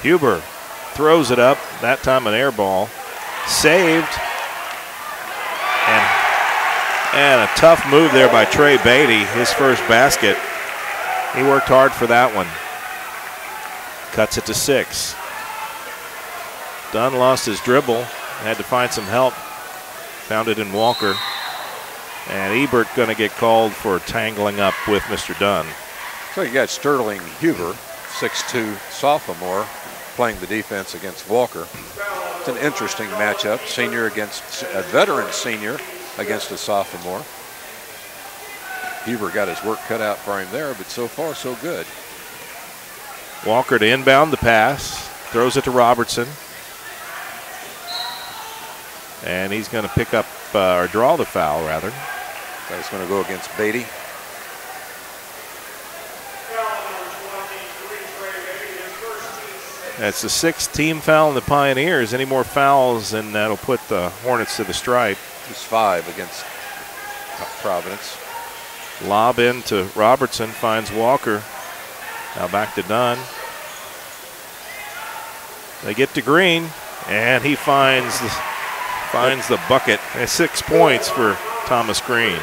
Huber throws it up, that time an air ball. Saved. And a tough move there by Trey Beatty, his first basket. He worked hard for that one. Cuts it to 6. Dunn lost his dribble, had to find some help. Found it in Walker. And Ebert going to get called for tangling up with Mr. Dunn. So you got Sterling Huber, 6'2" sophomore, playing the defense against Walker. It's an interesting matchup. Senior against a veteran senior against a sophomore. Huber got his work cut out for him there, but so far so good. Walker to inbound the pass, throws it to Robertson. And he's going to pick up, or draw the foul, rather. That's going to go against Beatty. That's the 6th team foul in the Pioneers. Any more fouls, and that'll put the Hornets to the stripe. It's 5 against Providence. Lob in to Robertson, finds Walker. Now back to Dunn. They get to Green, and he finds the bucket. 6 points for Thomas Green.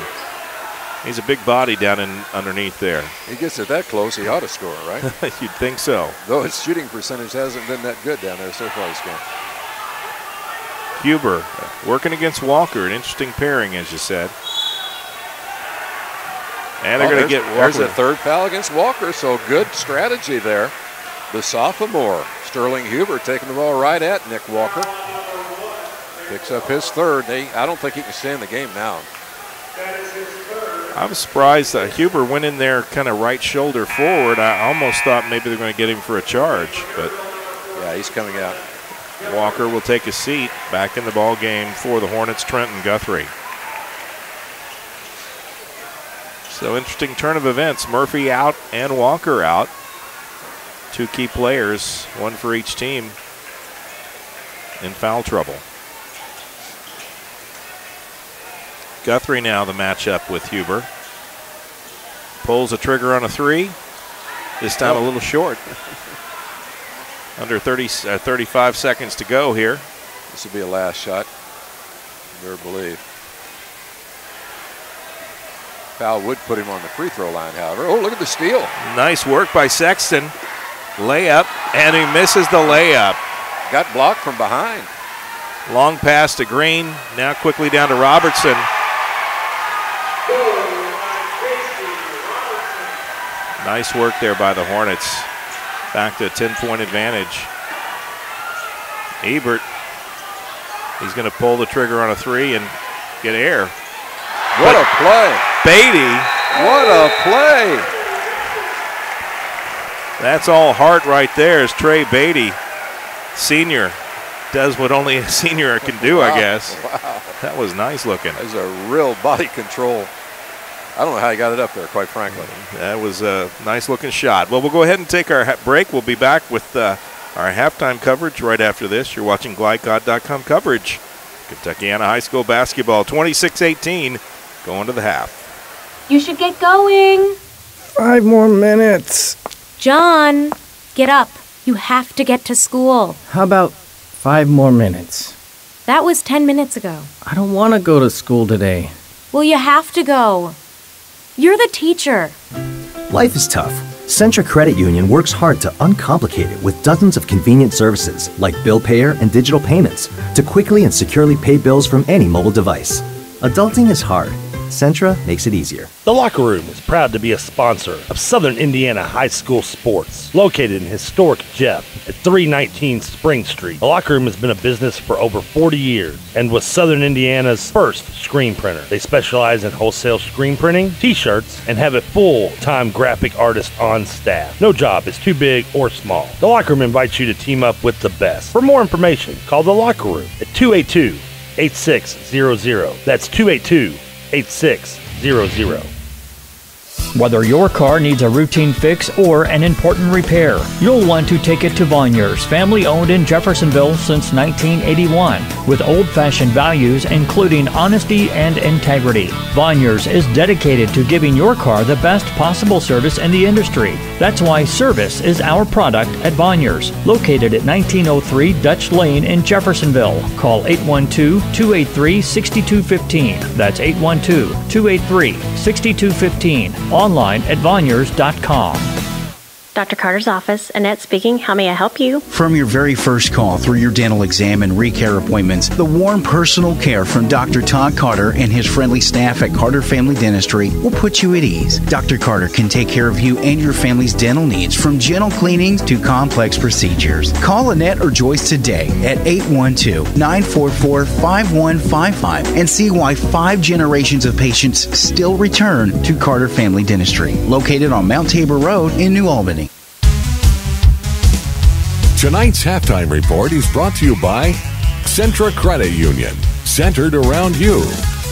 He's a big body down in underneath there. He gets it that close, he ought to score, right? You'd think so. Though his shooting percentage hasn't been that good down there so far this game. Huber working against Walker, an interesting pairing, as you said. And they're going to get Walker. There's a third foul against Walker, so good strategy there. The sophomore, Sterling Huber, taking the ball right at Nick Walker. Picks up his third. I don't think he can stay in the game now. I was surprised that Huber went in there kind of right shoulder forward. I almost thought maybe they're going to get him for a charge, but yeah, he's coming out. Walker will take a seat. Back in the ball game for the Hornets, Trenton Guthrie. So interesting turn of events. Murphy out and Walker out. 2 key players, 1 for each team, in foul trouble. Guthrie now the matchup with Huber. Pulls a trigger on a 3. This time a little short. Under 35 seconds to go here. This will be a last shot, I believe. Foul would put him on the free throw line, however. Oh, look at the steal. Nice work by Sexton. Layup, and he misses the layup. Got blocked from behind. Long pass to Green. Now quickly down to Robertson. Nice work there by the Hornets. Back to a 10-point advantage. Ebert, he's going to pull the trigger on a 3 and get air. What a play. Beatty. What a play. That's all heart right there as Trey Beatty, senior, does what only a senior can do, I guess. Wow. That was nice looking. That was a real body control. I don't know how he got it up there, quite frankly. That was a nice looking shot. Well, we'll go ahead and take our break. We'll be back with our halftime coverage right after this. You're watching GlideCod.com coverage. Kentuckiana High School basketball, 26-18, going to the half. You should get going. 5 more minutes. John, get up. You have to get to school. How about 5 more minutes? That was 10 minutes ago. I don't want to go to school today. Well, you have to go. You're the teacher. Life is tough. Centra Credit Union works hard to uncomplicate it with dozens of convenient services like bill payer and digital payments to quickly and securely pay bills from any mobile device. Adulting is hard. Centra makes it easier. The Locker Room is proud to be a sponsor of Southern Indiana High School Sports, located in historic Jeff at 319 Spring Street. The Locker Room has been a business for over 40 years and was Southern Indiana's first screen printer. They specialize in wholesale screen printing, t-shirts, and have a full-time graphic artist on staff. No job is too big or small. The Locker Room invites you to team up with the best. For more information, call The Locker Room at 282-8600. That's 282-8600. Whether your car needs a routine fix or an important repair, you'll want to take it to Vonyers, family-owned in Jeffersonville since 1981, with old-fashioned values including honesty and integrity. Vonyers is dedicated to giving your car the best possible service in the industry. That's why service is our product at Vonyers, located at 1903 Dutch Lane in Jeffersonville. Call 812-283-6215. That's 812-283-6215. Online at Vonyers.com. Dr. Carter's office, Annette speaking. How may I help you? From your very first call through your dental exam and recare appointments, the warm personal care from Dr. Todd Carter and his friendly staff at Carter Family Dentistry will put you at ease. Dr. Carter can take care of you and your family's dental needs, from gentle cleanings to complex procedures. Call Annette or Joyce today at 812-944-5155 and see why 5 generations of patients still return to Carter Family Dentistry, located on Mount Tabor Road in New Albany. Tonight's halftime report is brought to you by Centra Credit Union, centered around you.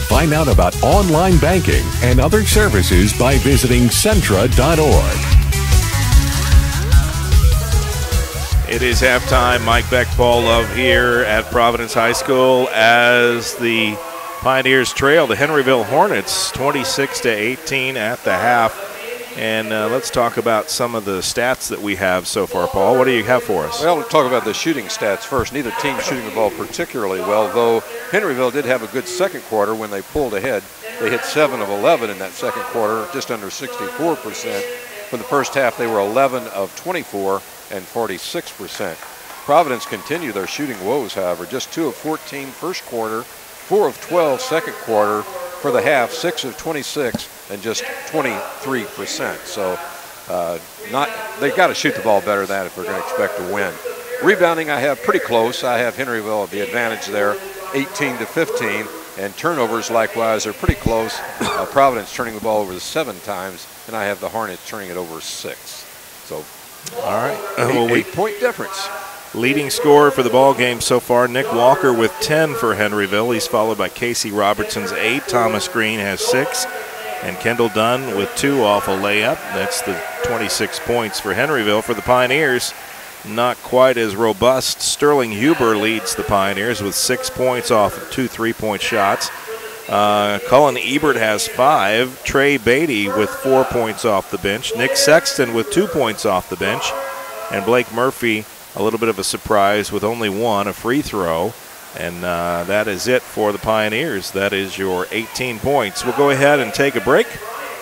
Find out about online banking and other services by visiting Centra.org. It is halftime. Mike Beck, Paul Love here at Providence High School as the Pioneers trail the Henryville Hornets 26-18 at the half. And let's talk about some of the stats that we have so far, Paul. What do you have for us? Well, we'll talk about the shooting stats first. Neither team shooting the ball particularly well, though Henryville did have a good second quarter when they pulled ahead. They hit 7 of 11 in that second quarter, just under 64%. For the first half, they were 11 of 24 and 46%. Providence continued their shooting woes, however, just 2 of 14 first quarter, 4 of 12 second quarter. For the half, 6 of 26 and just 23%. So they've got to shoot the ball better than that if they're going to expect to win. Rebounding, I have pretty close. I have Henryville the advantage there, 18-15. And turnovers, likewise, are pretty close. Providence turning the ball over 7 times, and I have the Hornets turning it over 6. So, all right, 8-point difference. Leading scorer for the ball game so far, Nick Walker with 10 for Henryville. He's followed by Casey Robertson's 8. Thomas Green has 6. And Kendall Dunn with 2 off a layup. That's the 26 points for Henryville. For the Pioneers, not quite as robust. Sterling Huber leads the Pioneers with 6 points off of 2 3-point shots. Cullen Ebert has 5. Trey Beatty with 4 points off the bench. Nick Sexton with 2 points off the bench. And Blake Murphy, a little bit of a surprise with only 1, a free throw. And that is it for the Pioneers. That is your 18 points. We'll go ahead and take a break.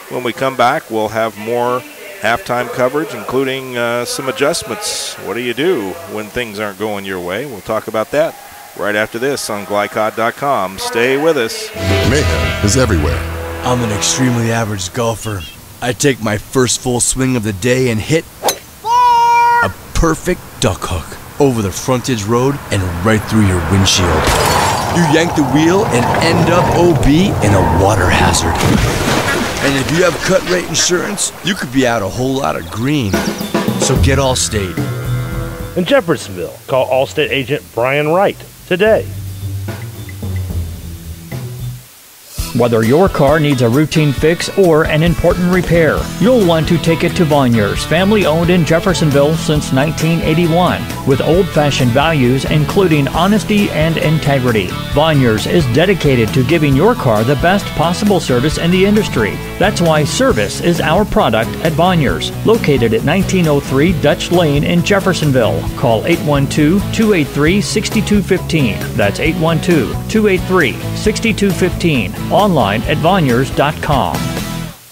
When we come back, we'll have more halftime coverage, including some adjustments. What do you do when things aren't going your way? We'll talk about that right after this on glycod.com. Stay with us. Mayhem is everywhere. I'm an extremely average golfer. I take my first full swing of the day and hit a perfect duck hook over the frontage road and right through your windshield. You yank the wheel and end up OB in a water hazard. And if you have cut rate insurance, you could be out a whole lot of green. So get Allstate. In Jeffersonville, call Allstate agent Brian Wright today. Whether your car needs a routine fix or an important repair, you'll want to take it to Vonyers, family owned in Jeffersonville since 1981, with old-fashioned values including honesty and integrity. Vonyers is dedicated to giving your car the best possible service in the industry. That's why service is our product at Vonyers, located at 1903 Dutch Lane in Jeffersonville. Call 812-283-6215. That's 812-283-6215. Online at Vonyers.com.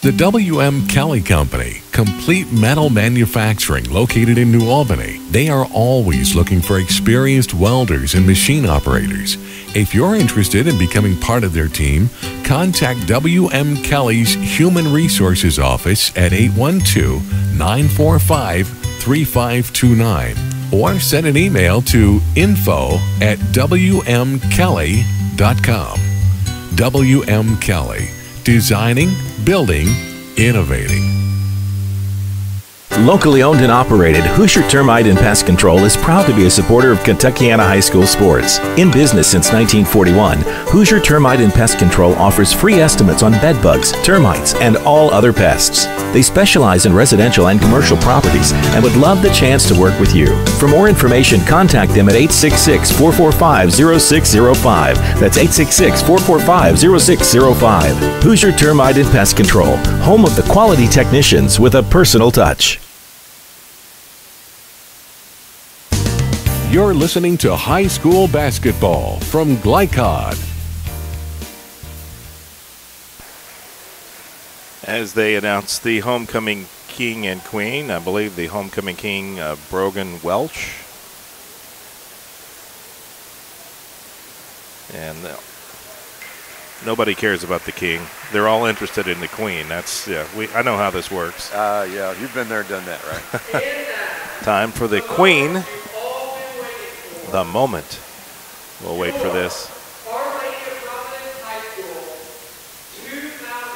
The W.M. Kelly Company, complete metal manufacturing located in New Albany. They are always looking for experienced welders and machine operators. If you're interested in becoming part of their team, contact W.M. Kelly's Human Resources Office at 812-945-3529 or send an email to info@wmkelly.com. W.M. Kelly, designing, building, innovating. Locally owned and operated, Hoosier Termite and Pest Control is proud to be a supporter of Kentuckiana High School sports. In business since 1941, Hoosier Termite and Pest Control offers free estimates on bed bugs, termites, and all other pests. They specialize in residential and commercial properties and would love the chance to work with you. For more information, contact them at 866-445-0605. That's 866-445-0605. Hoosier Termite and Pest Control, home of the quality technicians with a personal touch. You're listening to high school basketball from Glycod. As they announce the homecoming king and queen, I believe the homecoming king, Brogan Welch. And nobody cares about the king. They're all interested in the queen. That's, I know how this works. Yeah, you've been there and done that, right? Time for the queen. The moment. We'll wait for this.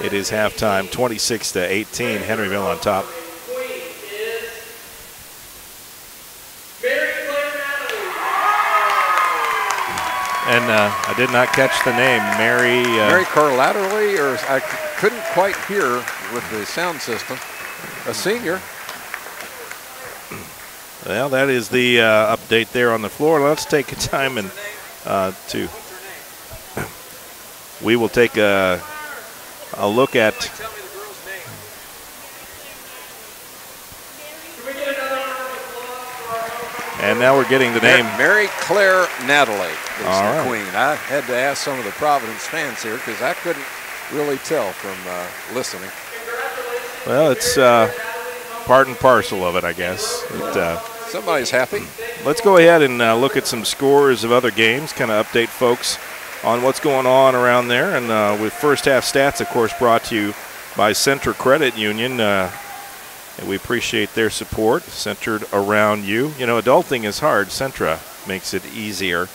It is halftime, 26-18, Henryville on top. And I did not catch the name, Mary Carlatterly, or I couldn't quite hear with the sound system. A senior. Well, that is the update there on the floor. Let's take a time and we will take a look at and now we're getting the name. Mary Claire Natalie is the queen. I had to ask some of the Providence fans here because I couldn't really tell from listening. Well, it's part and parcel of it, I guess. Somebody's happy. Let's go ahead and look at some scores of other games, kind of update folks on what's going on around there. And with first half stats, of course, brought to you by Centra Credit Union. And we appreciate their support, centered around you. You know, adulting is hard. Centra makes it easier.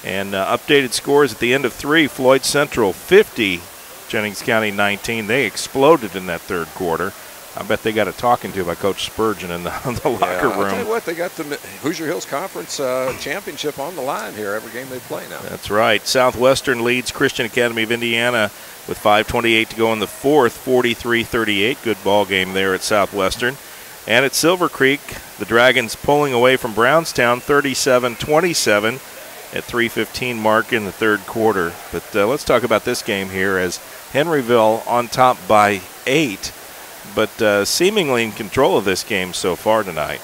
And updated scores at the end of 3, Floyd Central 50, Jennings County 19. They exploded in that third quarter. I bet they got a talking to by Coach Spurgeon in the locker room. I'll tell you what, they got the Hoosier Hills Conference championship on the line here every game they play now. That's right. Southwestern leads Christian Academy of Indiana with 5:28 to go in the fourth, 43-38. Good ball game there at Southwestern. And at Silver Creek, the Dragons pulling away from Brownstown 37-27 at 3:15 mark in the third quarter. But let's talk about this game here as Henryville on top by 8. But seemingly in control of this game so far tonight.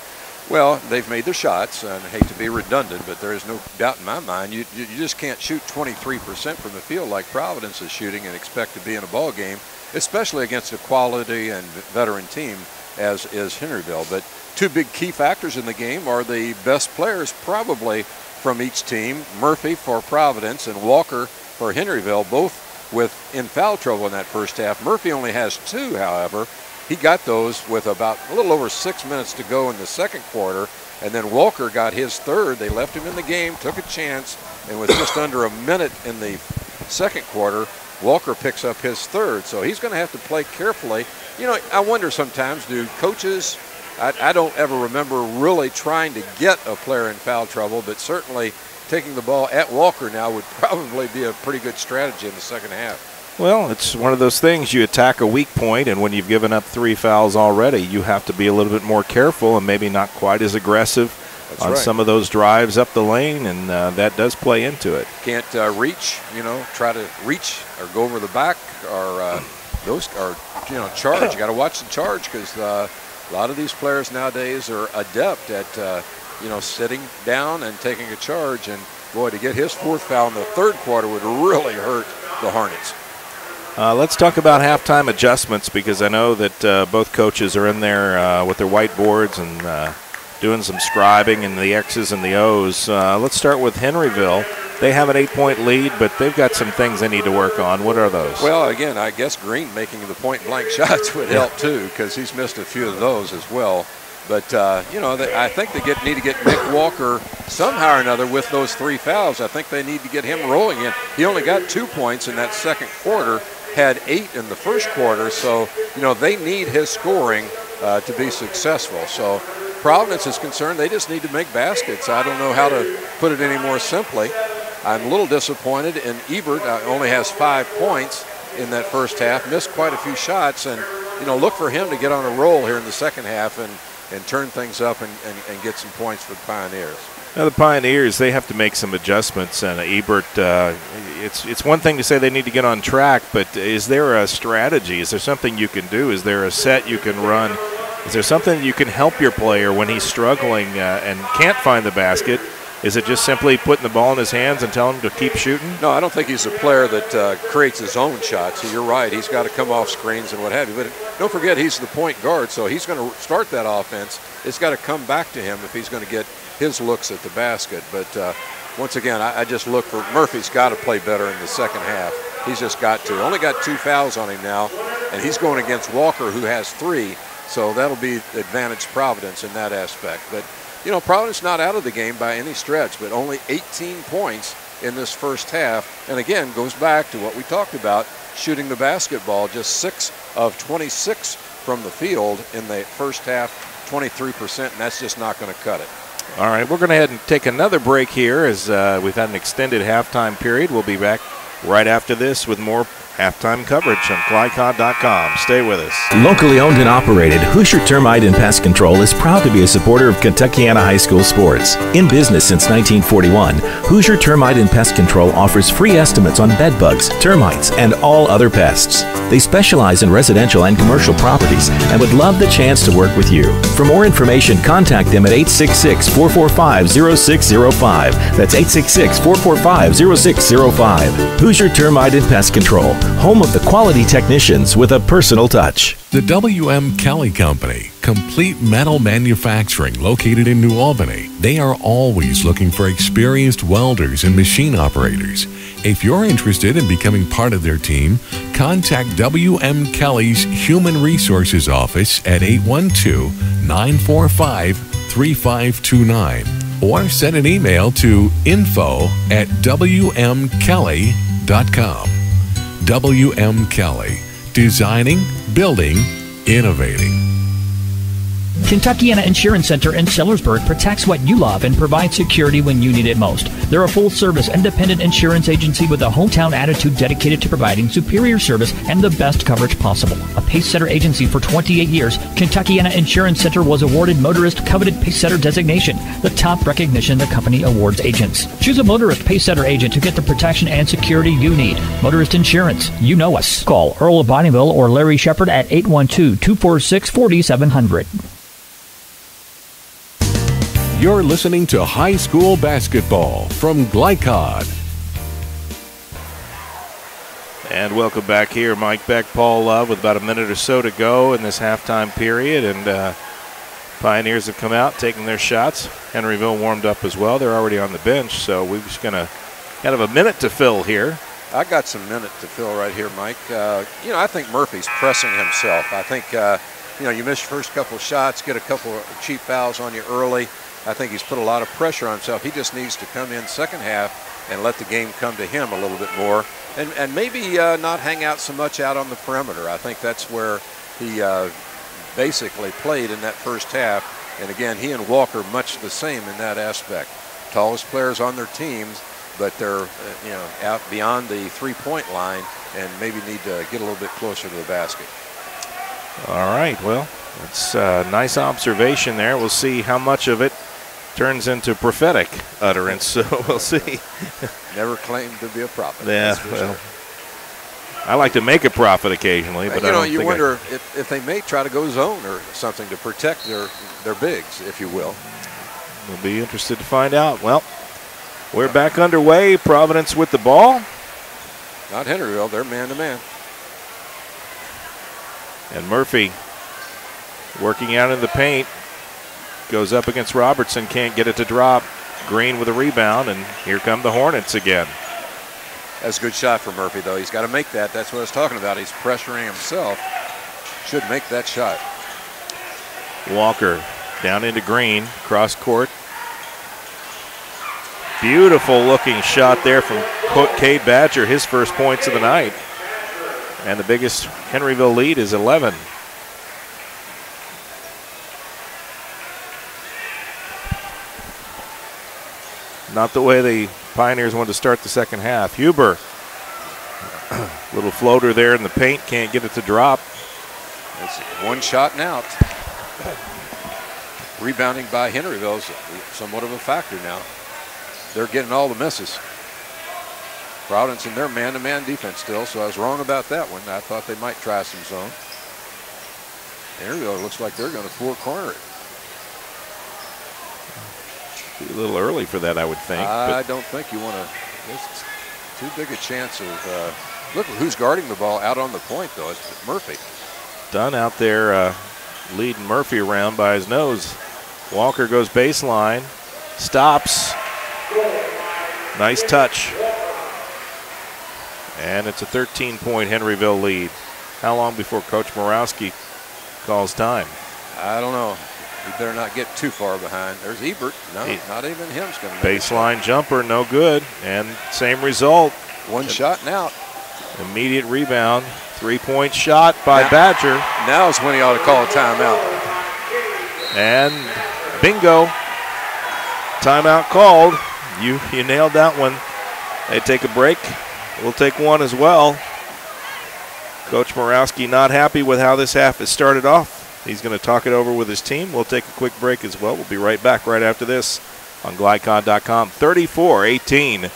Well, they've made their shots, and I hate to be redundant, but there is no doubt in my mind you just can't shoot 23% from the field like Providence is shooting and expect to be in a ball game, especially against a quality and veteran team as is Henryville. But two big key factors in the game are the best players probably from each team, Murphy for Providence and Walker for Henryville, both in foul trouble in that first half. Murphy only has 2, however. He got those with about a little over 6 minutes to go in the second quarter, and then Walker got his third. They left him in the game, took a chance, and with just under a minute in the second quarter, Walker picks up his third. So he's going to have to play carefully. You know, I wonder sometimes, do coaches, I don't ever remember really trying to get a player in foul trouble, but certainly taking the ball at Walker now would probably be a pretty good strategy in the second half. Well, it's one of those things. You attack a weak point, and when you've given up 3 fouls already, you have to be a little bit more careful and maybe not quite as aggressive on some of those drives up the lane, and that does play into it. Can't reach, try to reach or go over the back or charge. You got to watch the charge because a lot of these players nowadays are adept at, sitting down and taking a charge. And, boy, to get his 4th foul in the 3rd quarter would really hurt the Hornets. Let's talk about halftime adjustments because I know that both coaches are in there with their whiteboards and doing some scribing and the X's and the O's. Let's start with Henryville. They have an 8-point lead, but they've got some things they need to work on. What are those? Well, again, I guess Green making the point-blank shots would help too because he's missed a few of those as well. But, I think they need to get Nick Walker somehow or another with those 3 fouls. I think they need to get him rolling in. He only got 2 points in that 2nd quarter, had 8 in the 1st quarter. So, they need his scoring to be successful. So Providence is concerned they just need to make baskets. I don't know how to put it any more simply. I'm a little disappointed in Ebert. Only has 5 points in that first half, missed quite a few shots. And, look for him to get on a roll here in the second half and turn things up and get some points for the Pioneers. Now the Pioneers, they have to make some adjustments, and Ebert, it's one thing to say they need to get on track, but is there a strategy? Is there something you can do? Is there a set you can run? Is there something you can help your player when he's struggling and can't find the basket? Is it just simply putting the ball in his hands and telling him to keep shooting? No, I don't think he's a player that creates his own shots. You're right. He's got to come off screens and what have you. But don't forget, he's the point guard, so he's going to start that offense. It's got to come back to him if he's going to get his looks at the basket. But once again, I just look for Murphy's got to play better in the second half. He's just got to. Only got 2 fouls on him now, and he's going against Walker, who has 3. So that'll be advantage Providence in that aspect. But Providence not out of the game by any stretch, but only 18 points in this first half. And again, goes back to what we talked about, shooting the basketball, just 6 of 26 from the field in the first half, 23%, and that's just not going to cut it. All right, we're going to head and take another break here as we've had an extended halftime period. We'll be back right after this with more halftime coverage on GlyCod.com. Stay with us. Locally owned and operated, Hoosier Termite and Pest Control is proud to be a supporter of Kentuckiana High School sports. In business since 1941, Hoosier Termite and Pest Control offers free estimates on bed bugs, termites, and all other pests. They specialize in residential and commercial properties and would love the chance to work with you. For more information, contact them at 866-445-0605. That's 866-445-0605. Hoosier Termite and Pest Control, home of the quality technicians with a personal touch. The W.M. Kelly Company, complete metal manufacturing located in New Albany. They are always looking for experienced welders and machine operators. If you're interested in becoming part of their team, contact W.M. Kelly's Human Resources Office at 812-945-3529 or send an email to info@wmkelly.com. W.M. Kelly, designing, building, innovating. Kentuckiana Insurance Center in Sellersburg protects what you love and provides security when you need it most. They're a full-service, independent insurance agency with a hometown attitude dedicated to providing superior service and the best coverage possible. A pace-setter agency for 28 years, Kentuckiana Insurance Center was awarded Motorist Coveted Pace-Setter designation, the top recognition the company awards agents. Choose a Motorist Pace-Setter agent to get the protection and security you need. Motorist Insurance, you know us. Call Earl of Bonneville or Larry Shepard at 812-246-4700. You're listening to High School Basketball from GlyCod. And welcome back here. Mike Beck, Paul Love with about a minute or so to go in this halftime period. And Pioneers have come out, taking their shots. Henryville warmed up as well. They're already on the bench, so we're just going to kind of a minute to fill here. I got some minute to fill right here, Mike. I think Murphy's pressing himself. I think, you miss your first couple of shots, get a couple of cheap fouls on you early. I think he's put a lot of pressure on himself. He just needs to come in second half and let the game come to him a little bit more. And maybe not hang out so much out on the perimeter. I think that's where he basically played in that first half. And again, he and Walker much the same in that aspect. Tallest players on their teams, but they're out beyond the three-point line and maybe need to get a little bit closer to the basket. All right, well, it's a nice observation there. We'll see how much of it turns into prophetic utterance, so we'll see. Never claimed to be a prophet. Yeah, well, I like to make a profit occasionally, but you wonder if they may try to go zone or something to protect their bigs, if you will. We'll be interested to find out. Well, we're back underway. Providence with the ball. Not Henryville, they're man-to-man. And Murphy working out in the paint. Goes up against Robertson, can't get it to drop. Green with a rebound, and here come the Hornets again. That's a good shot for Murphy, though. He's got to make that. That's what I was talking about. He's pressuring himself. Should make that shot. Walker down into Green, cross court. Beautiful looking shot there from Cade Badger, his first points of the night. And the biggest Henryville lead is 11. Not the way the Pioneers wanted to start the second half. Huber, little floater there in the paint, can't get it to drop. It's one shot and out. Rebounding by Henryville is somewhat of a factor now. They're getting all the misses. Providence in their man-to-man defense still, so I was wrong about that one. I thought they might try some zone. Henryville looks like they're going to four-corner it. Be a little early for that, I would think. I don't think you want to. It's too big a chance of. Look who's guarding the ball out on the point, though. It's Murphy. Dunn out there leading Murphy around by his nose. Walker goes baseline, stops. Nice touch. And it's a 13-point Henryville lead. How long before Coach Morawski calls time? I don't know. He better not get too far behind. There's Ebert. No, not even him's going to make baseline jumper, no good. And same result. One shot and out. Immediate rebound. 3-point shot by Badger. Now is when he ought to call a timeout. And bingo. Timeout called. You nailed that one. They take a break. We'll take one as well. Coach Morawski not happy with how this half has started off. He's going to talk it over with his team. We'll take a quick break as well. We'll be right back right after this on Glycod.com. 34-18.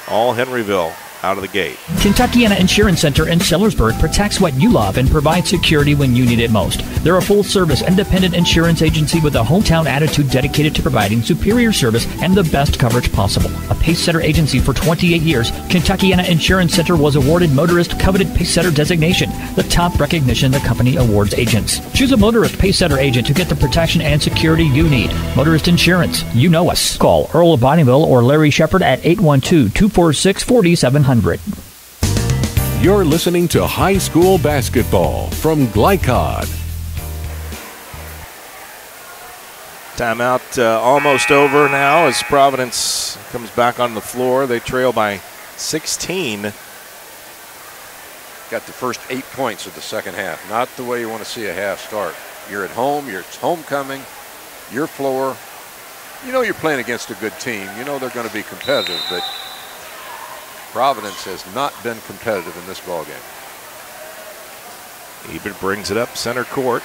All Henryville out of the gate. Kentuckiana Insurance Center in Sellersburg protects what you love and provides security when you need it most. They're a full-service independent insurance agency with a hometown attitude dedicated to providing superior service and the best coverage possible. A Pacesetter agency for 28 years, Kentuckiana Insurance Center was awarded Motorist Coveted Pacesetter designation, the top recognition the company awards agents. Choose a Motorist Pacesetter agent to get the protection and security you need. Motorist Insurance. You know us. Call Earl of Bonneville or Larry Shepard at 812-246-4700. You're listening to high school basketball from Glycod. Timeout almost over now as Providence comes back on the floor. They trail by 16. Got the first 8 points of the second half. Not the way you want to see a half start. You're at home. It's homecoming. Your floor. You know you're playing against a good team. You know they're going to be competitive, but Providence has not been competitive in this ballgame. Ebert brings it up center court.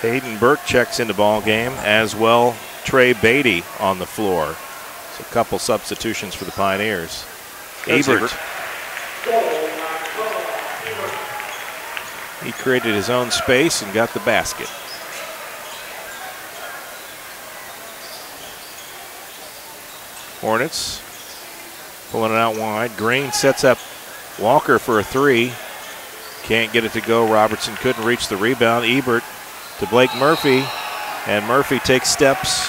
Hayden Burke checks into ball game, as well Trey Beatty on the floor. So a couple substitutions for the Pioneers. Ebert. He created his own space and got the basket. Hornets pulling it out wide. Green sets up Walker for a three. Can't get it to go. Robertson couldn't reach the rebound. Ebert to Blake Murphy, and Murphy takes steps.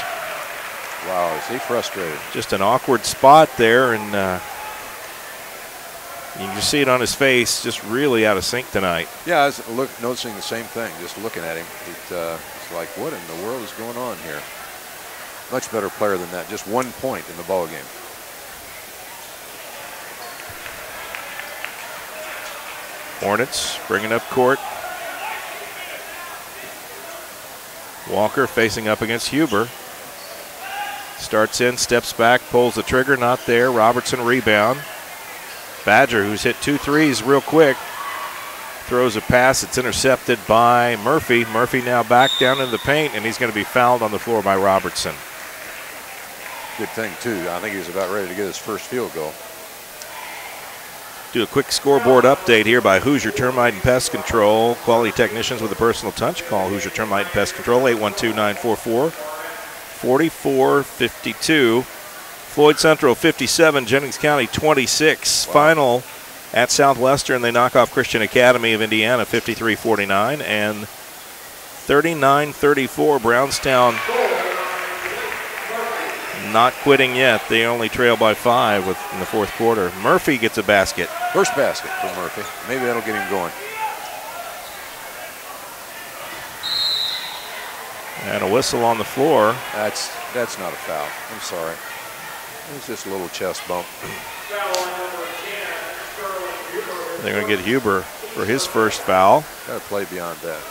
Wow, is he frustrated? Just an awkward spot there, and you can just see it on his face, just really out of sync tonight. Yeah, I was noticing the same thing, just looking at him. It's like, what in the world is going on here? Much better player than that, just 1 point in the ball game. Hornets bringing up court. Walker facing up against Huber. Starts in, steps back, pulls the trigger, not there. Robertson rebound. Badger, who's hit 2 threes real quick, throws a pass. It's intercepted by Murphy. Murphy now back down in the paint, and he's going to be fouled on the floor by Robertson. Good thing, too. I think he was about ready to get his first field goal. Do a quick scoreboard update here by Hoosier Termite and Pest Control. Quality technicians with a personal touch. Call Hoosier Termite and Pest Control, 812-944-4452. Floyd Central 57, Jennings County 26. Wow. Final at Southwestern. They knock off Christian Academy of Indiana 53-49 and 39-34. Brownstown not quitting yet. They only trail by 5 in the fourth quarter. Murphy gets a basket. First basket for Murphy. Maybe that'll get him going. And a whistle on the floor. That's not a foul. I'm sorry. It's just a little chest bump. They're going to get Huber for his first foul. Got to play beyond that.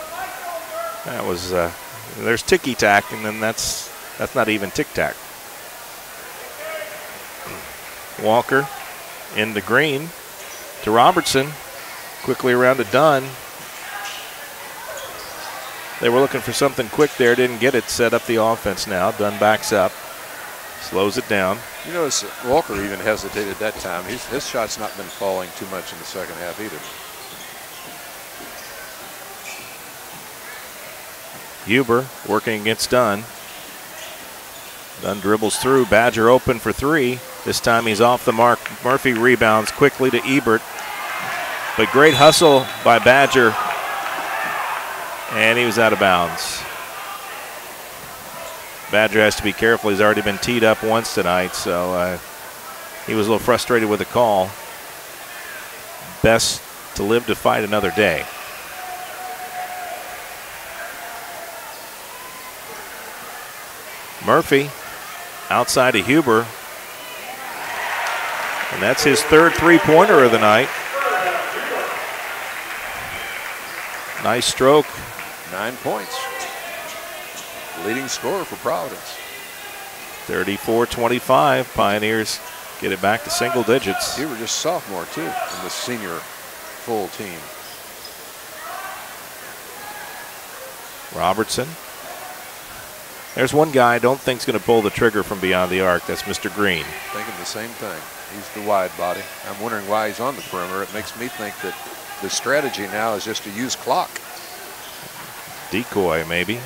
That was there's ticky-tack, and then that's not even tic-tac. Walker into Green to Robertson. Quickly around to Dunn. They were looking for something quick there, didn't get it. Set up the offense now. Dunn backs up, slows it down. You notice Walker even hesitated that time. His shot's not been falling too much in the second half either. Huber working against Dunn. Dunn dribbles through. Badger open for 3. This time he's off the mark. Murphy rebounds quickly to Ebert. But great hustle by Badger. And he was out of bounds. Badger has to be careful. He's already been teed up once tonight, so he was a little frustrated with the call. Best to live to fight another day. Murphy outside of Huber. And that's his third three-pointer of the night. Nice stroke. 9 points. Leading scorer for Providence. 34-25. Pioneers get it back to single digits. You were just sophomore, too, in the senior full team. Robertson. There's one guy I don't think is going to pull the trigger from beyond the arc. That's Mr. Green. Thinking the same thing. He's the wide body. I'm wondering why he's on the perimeter. It makes me think that the strategy now is just to use clock. Decoy, maybe.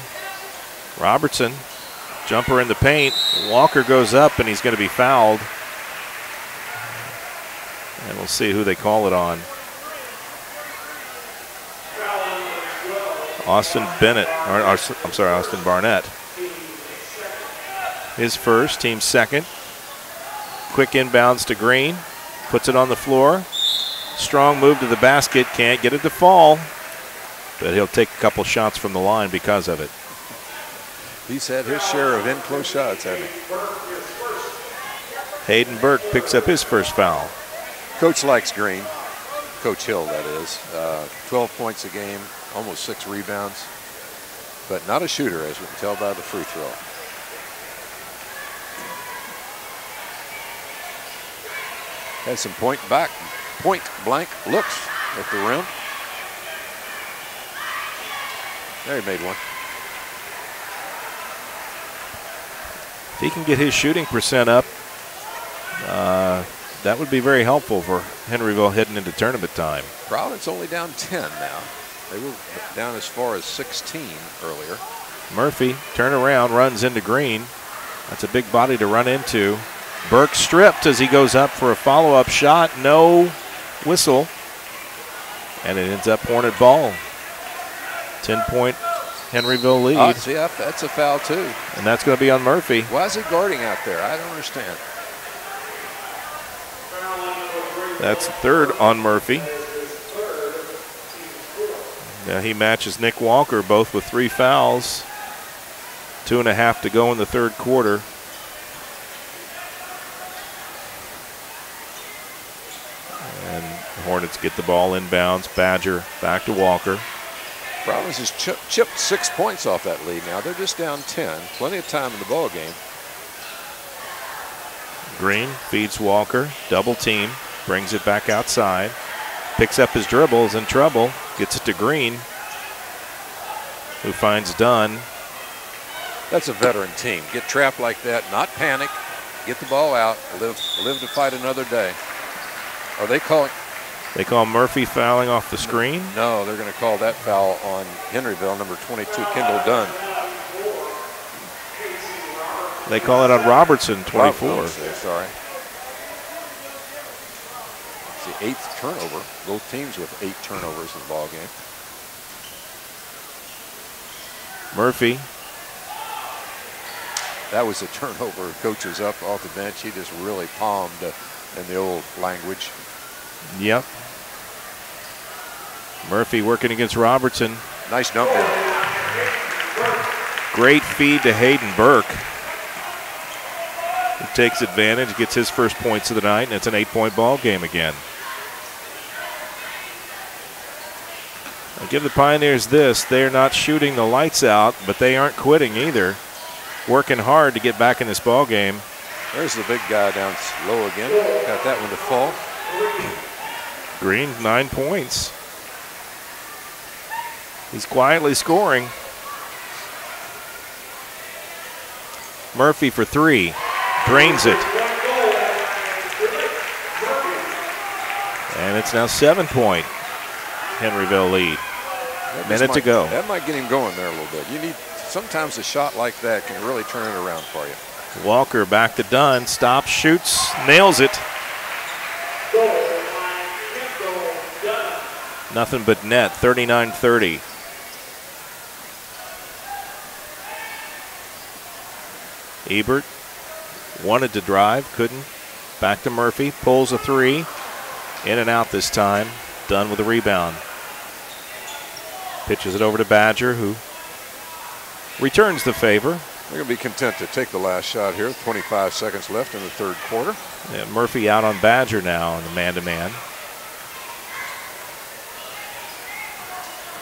Robertson, jumper in the paint. Walker goes up, and he's going to be fouled. And we'll see who they call it on. Austin Barnett. His first, team second. Quick inbounds to Green. Puts it on the floor. Strong move to the basket. Can't get it to fall. But he'll take a couple shots from the line because of it. He's had his share of in-close shots, hasn't he? Hayden Burke picks up his first foul. Coach likes Green. Coach Hill, that is. 12 points a game, almost 6 rebounds. But not a shooter, as we can tell by the free throw. Had some point blank looks at the rim. There, he made one. If he can get his shooting percent up, that would be very helpful for Henryville heading into tournament time. Providence only down 10 now. They were down as far as 16 earlier. Murphy, turn around, runs into Green. That's a big body to run into. Burke stripped as he goes up for a follow-up shot. No whistle. And it ends up Hornet ball. 10-point Henryville lead. See, that's a foul, too. And that's going to be on Murphy. Why is he guarding out there? I don't understand. That's third on Murphy. Now he matches Nick Walker, both with 3 fouls. 2.5 to go in the third quarter. And the Hornets get the ball inbounds. Badger back to Walker. Providence has chipped 6 points off that lead now. They're just down 10. Plenty of time in the ball game. Green feeds Walker. Double team. Brings it back outside. Picks up his dribble. Is in trouble. Gets it to Green, who finds Dunn. That's a veteran team. Get trapped like that, not panic. Get the ball out. Live to fight another day. Are they calling? They call Murphy fouling off the screen? No, they're going to call that foul on Henryville, number 22, Kendall Dunn. They call it on Robertson, 24. Oh, sorry. It's the 8th turnover. Both teams with 8 turnovers in the ball game. Murphy. That was a turnover. Coach was up off the bench. He just really palmed in the old language. Yep. Murphy working against Robertson. Nice dump in. Great feed to Hayden Burke. He takes advantage, gets his first points of the night, and it's an 8-point ball game again. I give the Pioneers this. They're not shooting the lights out, but they aren't quitting either. Working hard to get back in this ball game. There's the big guy down low again. Got that one to fall. Green, 9 points. He's quietly scoring. Murphy for 3. Drains it. And it's now 7-point Henryville lead. Minute to go. That might get him going there a little bit. Sometimes a shot like that can really turn it around for you. Walker back to Dunn. Stops, shoots, nails it. Nothing but net, 39-30. Ebert wanted to drive, couldn't. Back to Murphy, pulls a 3. In and out this time. Dunn with a rebound. Pitches it over to Badger, who returns the favor. They're going to be content to take the last shot here. 25 seconds left in the third quarter. Yeah, Murphy out on Badger now in the man-to-man.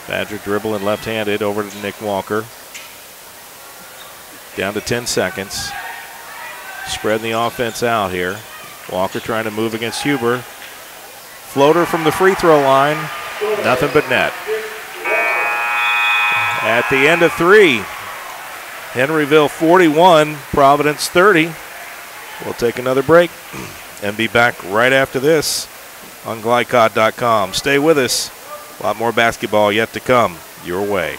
Badger dribbling left-handed over to Nick Walker. Down to 10 seconds. Spreading the offense out here. Walker trying to move against Huber. Floater from the free throw line. Nothing but net. At the end of 3, Henryville 41, Providence 30. We'll take another break and be back right after this on glycod.com. Stay with us. A lot more basketball yet to come your way.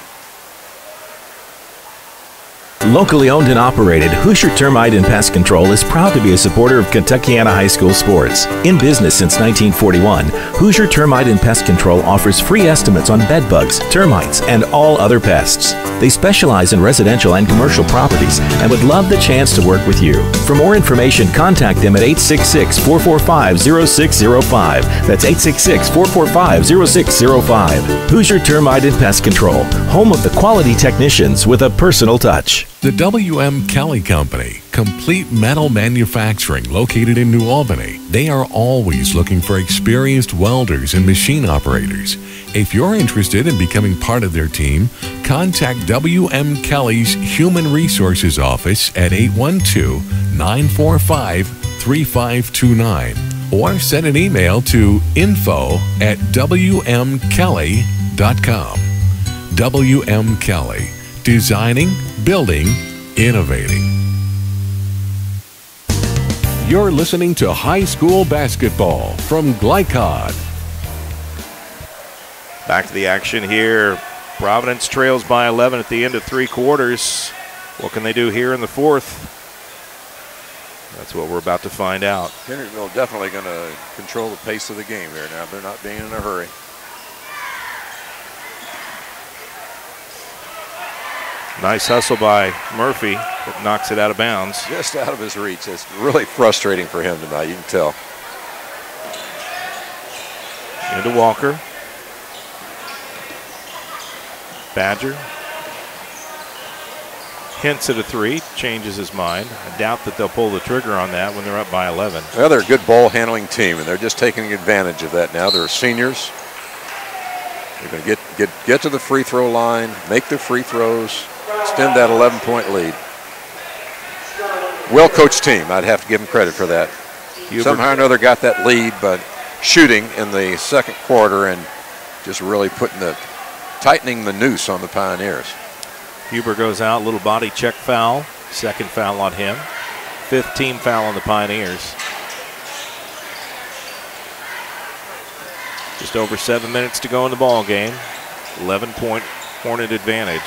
Locally owned and operated, Hoosier Termite and Pest Control is proud to be a supporter of Kentuckiana High School sports. In business since 1941, Hoosier Termite and Pest Control offers free estimates on bed bugs, termites, and all other pests. They specialize in residential and commercial properties and would love the chance to work with you. For more information, contact them at 866-445-0605. That's 866-445-0605. Hoosier Termite and Pest Control, home of the quality technicians with a personal touch. The W.M. Kelly Company, complete metal manufacturing located in New Albany. They are always looking for experienced welders and machine operators. If you're interested in becoming part of their team, contact W.M. Kelly's Human Resources Office at 812-945-3529 or send an email to info@wmkelly.com. W.M. Kelly. Designing, building, innovating. You're listening to high school basketball from Glycod. Back to the action here. Providence trails by 11 at the end of 3 quarters. What can they do here in the 4th? That's what we're about to find out. Henryville definitely going to control the pace of the game here now. They're not being in a hurry. Nice hustle by Murphy that knocks it out of bounds. Just out of his reach. It's really frustrating for him tonight, you can tell. Into Walker. Badger hints at a 3, changes his mind. I doubt that they'll pull the trigger on that when they're up by 11. Well, they're a good ball handling team, and they're just taking advantage of that now. They're seniors. They're going to get to the free throw line, make their free throws, extend that 11-point lead. Well-coached team. I'd have to give them credit for that. Somehow or another got that lead, but shooting in the second quarter and just really tightening the noose on the Pioneers. Huber goes out, little body check foul. Second foul on him. 5th team foul on the Pioneers. Just over 7 minutes to go in the ball game. 11-point Hornet advantage.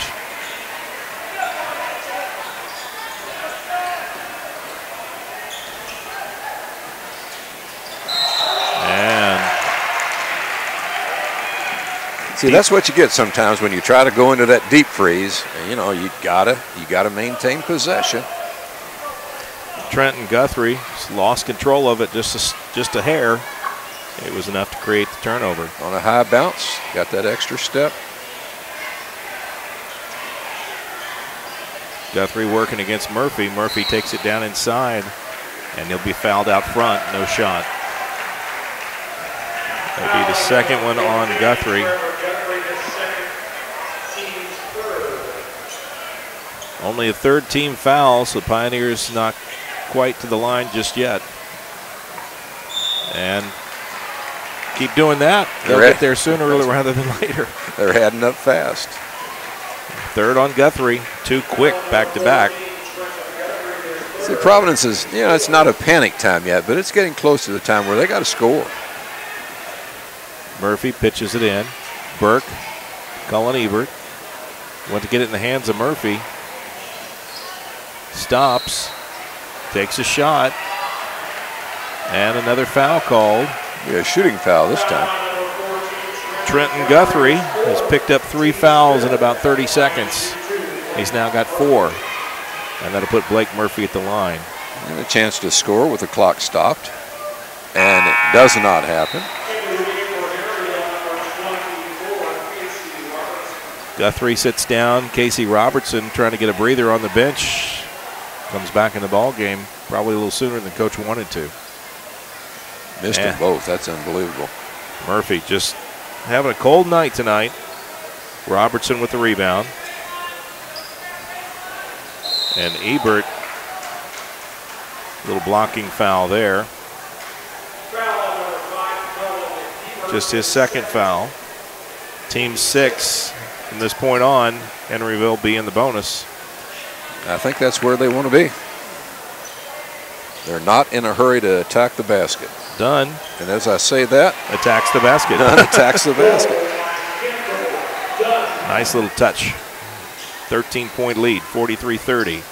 See, that's what you get sometimes when you try to go into that deep freeze. And, you know, you gotta maintain possession. Trenton Guthrie lost control of it just a hair. It was enough to create the turnover. On a high bounce, got that extra step. Guthrie working against Murphy. Murphy takes it down inside, and he'll be fouled out front. No shot. That'll be the second one on Guthrie. Only a 3rd team foul, so Pioneers not quite to the line just yet. And keep doing that. They'll get there sooner rather than later. They're heading up fast. 3rd on Guthrie. 2 quick back-to-back. See, Providence is, it's not a panic time yet, but it's getting close to the time where they got to score. Murphy pitches it in. Burke, Cullen Ebert. Went to get it in the hands of Murphy. Stops. Takes a shot. And another foul called. Yeah, a shooting foul this time. Trenton Guthrie has picked up 3 fouls in about 30 seconds. He's now got 4. And that'll put Blake Murphy at the line. And a chance to score with the clock stopped. And it does not happen. Guthrie sits down. Casey Robertson trying to get a breather on the bench. Comes back in the ball game probably a little sooner than Coach wanted to. Missed them both. That's unbelievable. Murphy just having a cold night tonight. Robertson with the rebound. And Ebert, little blocking foul there. Just his 2nd foul. Team 6 from this point on. Henryville be in the bonus. I think that's where they want to be. They're not in a hurry to attack the basket. Dunn. And as I say that, attacks the basket. Dunn attacks the basket. Nice little touch. 13-point lead, 43-30.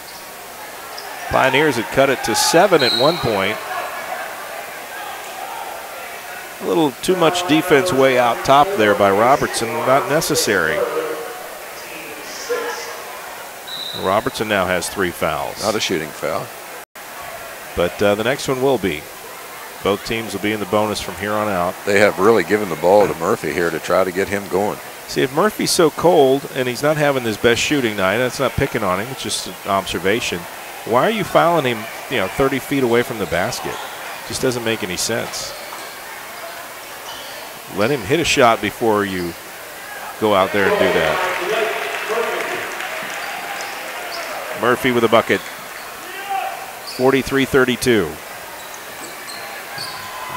Pioneers had cut it to 7 at one point. A little too much defense way out top there by Robertson, not necessary. Robertson now has 3 fouls. Not a shooting foul. But the next one will be. Both teams will be in the bonus from here on out. They have really given the ball to Murphy here to try to get him going. See, if Murphy's so cold and he's not having his best shooting night, that's not picking on him, it's just an observation. Why are you fouling him, 30 feet away from the basket? Just doesn't make any sense. Let him hit a shot before you go out there and do that. Murphy with a bucket. 43-32.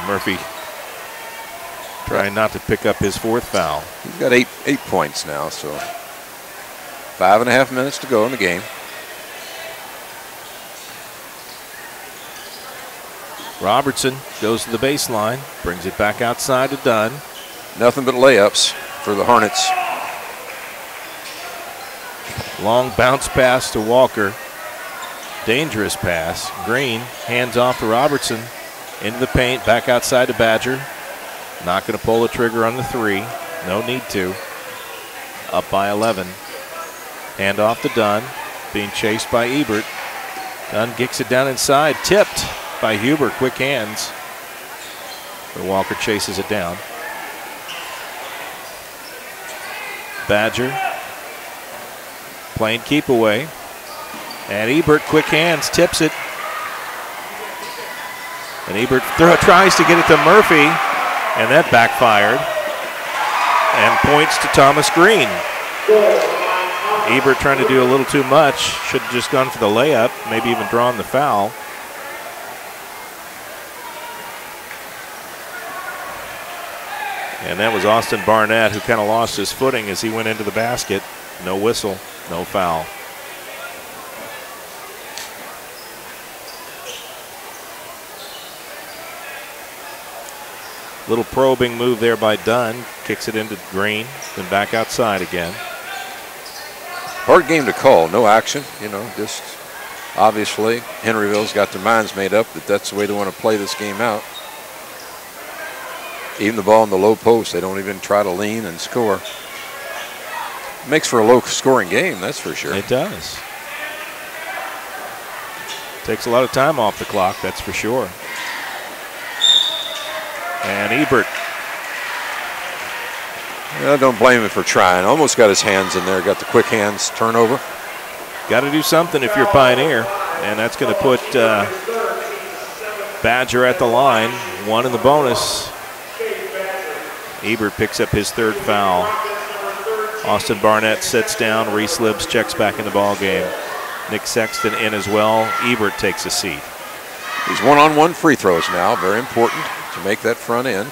Murphy trying not to pick up his 4th foul. He's got 8 points now, so 5.5 minutes to go in the game. Robertson goes to the baseline, brings it back outside to Dunn. Nothing but layups for the Hornets. Long bounce pass to Walker. Dangerous pass. Green hands off to Robertson. Into the paint, back outside to Badger. Not going to pull the trigger on the 3. No need to. Up by 11. Hand off to Dunn. Being chased by Ebert. Dunn kicks it down inside. Tipped by Huber. Quick hands. But Walker chases it down. Badger. Playing keep away. And Ebert, quick hands, tips it. And Ebert tries to get it to Murphy, and that backfired. And points to Thomas Green. Ebert trying to do a little too much. Should have just gone for the layup, maybe even drawn the foul. And that was Austin Barnett, who kind of lost his footing as he went into the basket. No whistle, no foul. Little probing move there by Dunn. Kicks it into Green, then back outside again. Hard game to call. No action, just obviously Henryville's got their minds made up that that's the way they want to play this game out. Even the ball in the low post, they don't even try to lean and score. Makes for a low-scoring game, that's for sure. It does. Takes a lot of time off the clock, that's for sure. And Ebert. I don't blame him for trying. Almost got his hands in there, got the quick hands turnover. Got to do something if you're Pioneer, and that's going to put Badger at the line. One in the bonus. Ebert picks up his third foul. Austin Barnett sits down. Reese Libbs checks back in the ball game. Nick Sexton in as well. Ebert takes a seat. He's one-on-one free throws now. Very important to make that front end.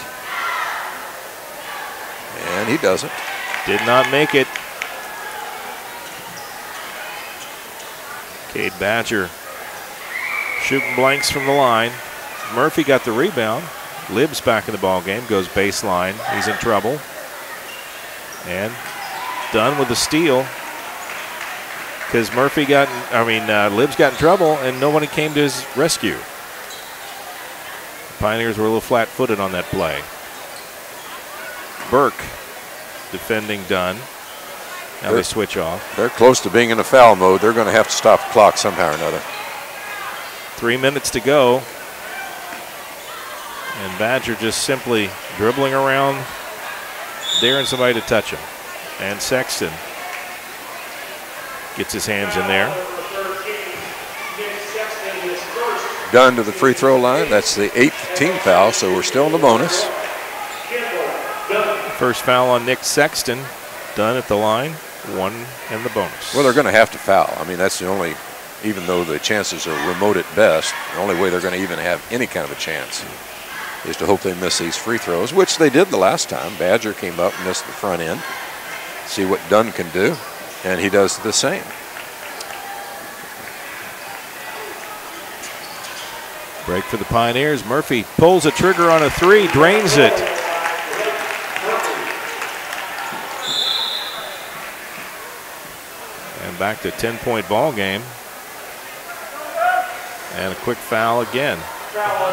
And he doesn't. Did not make it. Cade Badger shooting blanks from the line. Murphy got the rebound. Libbs back in the ball game, goes baseline. He's in trouble. And Dunn with the steal. Because Libbs got in trouble and nobody came to his rescue. The Pioneers were a little flat-footed on that play. Burke defending Dunn. Now they switch off. They're close to being in a foul mode. They're going to have to stop the clock somehow or another. 3 minutes to go. And Badger just simply dribbling around, daring somebody to touch him. And Sexton gets his hands in there. Dunn to the free throw line. That's the 8th team foul, so we're still in the bonus. First foul on Nick Sexton. Dunn at the line. One in the bonus. Well, they're going to have to foul. That's the only, even though the chances are remote at best, the only way they're going to even have any kind of a chance is to hope they miss these free throws, which they did the last time. Badger came up and missed the front end. See what Dunn can do, and he does the same. Break for the Pioneers. Murphy pulls a trigger on a three, drains it. And back to 10-point ball game. And a quick foul again.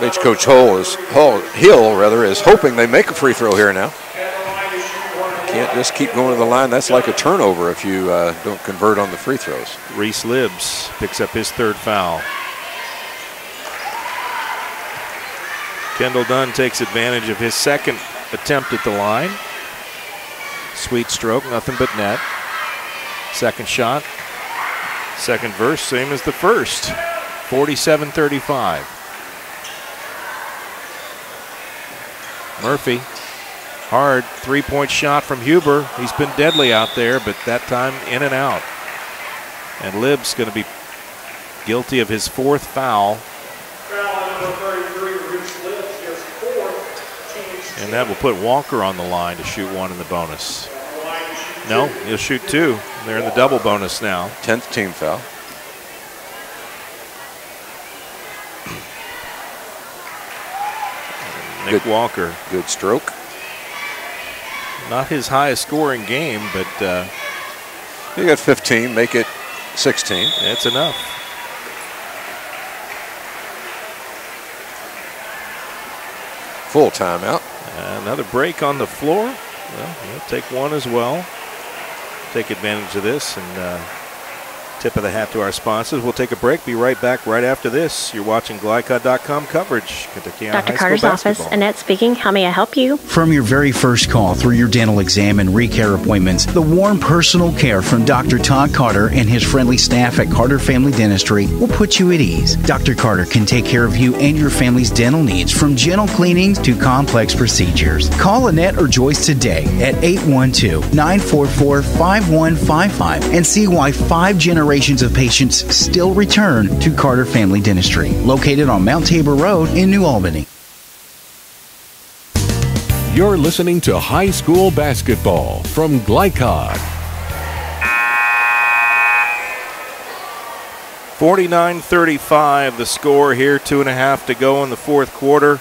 H. Coach Hill is hoping they make a free throw here now. Can't just keep going to the line. That's like a turnover if you don't convert on the free throws. Reese Libbs picks up his third foul. Kendall Dunn takes advantage of his second attempt at the line. Sweet stroke, nothing but net. Second shot, second verse, same as the first. 47-35. Murphy, hard three-point shot from Huber. He's been deadly out there, but that time in and out. And Libbs going to be guilty of his fourth foul. And that will put Walker on the line to shoot one in the bonus. No, he'll shoot two. They're in the double bonus now. 10th team foul. Nick Walker. Good stroke. Not his highest scoring game, but you got 15, make it 16. That's enough. Full timeout. Another break on the floor. Well, we'll take one as well. Take advantage of this and Tip of the hat to our sponsors. We'll take a break. Be right back right after this. You're watching GlyCod.com coverage. Dr. Carter's office. Annette speaking. How may I help you? From your very first call through your dental exam and recare appointments, the warm personal care from Dr. Todd Carter and his friendly staff at Carter Family Dentistry will put you at ease. Dr. Carter can take care of you and your family's dental needs, from gentle cleanings to complex procedures. Call Annette or Joyce today at 812-944-5155 and see why 5 generations of patients still return to Carter Family Dentistry, located on Mount Tabor Road in New Albany. You're listening to high school basketball from GlyCod. 49-35 the score here, 2.5 to go in the fourth quarter.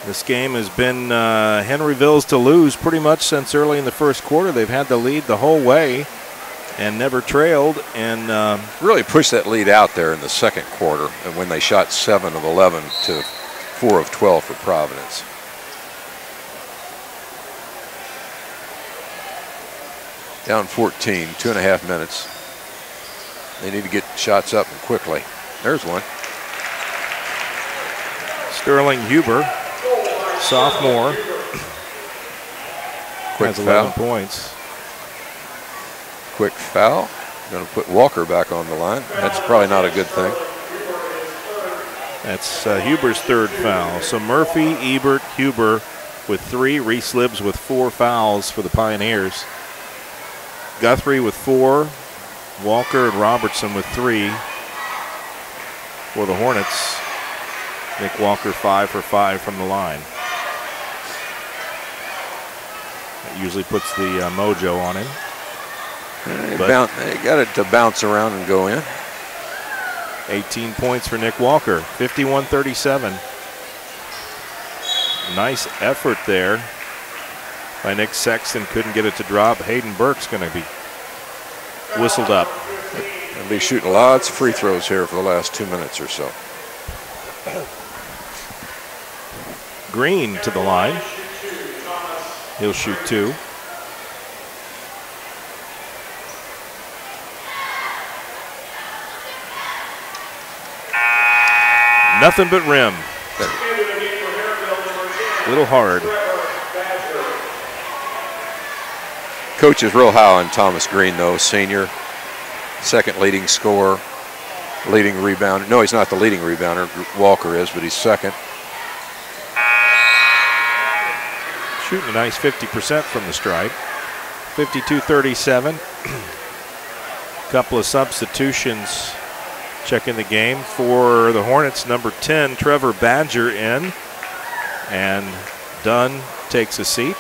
This game has been Henryville's to lose pretty much since early in the first quarter. They've had the lead the whole way and never trailed, and really pushed that lead out there in the second quarter, and when they shot 7 of 11 to 4 of 12 for Providence. Down 14, 2.5 minutes. They need to get shots up and quickly. There's one. Sterling Huber, sophomore, Quick has 11 foul. points. Quick foul. Going to put Walker back on the line. That's probably not a good thing. That's Huber's third foul. So Murphy, Ebert, Huber with 3. Reese Libbs with 4 fouls for the Pioneers. Guthrie with 4. Walker and Robertson with 3 for the Hornets. Nick Walker 5 for 5 from the line. That usually puts the mojo on him. They got it to bounce around and go in. 18 points for Nick Walker, 51-37. Nice effort there by Nick Sexton. Couldn't get it to drop. Hayden Burke's going to be whistled up. They'll be shooting lots of free throws here for the last 2 minutes or so. Green to the line. He'll shoot 2. Nothing but rim. A little hard. Coach is real high on Thomas Green, though, senior. Second leading scorer, leading rebounder. No, he's not the leading rebounder. Walker is, but he's second. Shooting a nice 50% from the stripe. 52-37. Couple of substitutions checking the game for the Hornets. Number 10, Trevor Badger in. And Dunn takes a seat.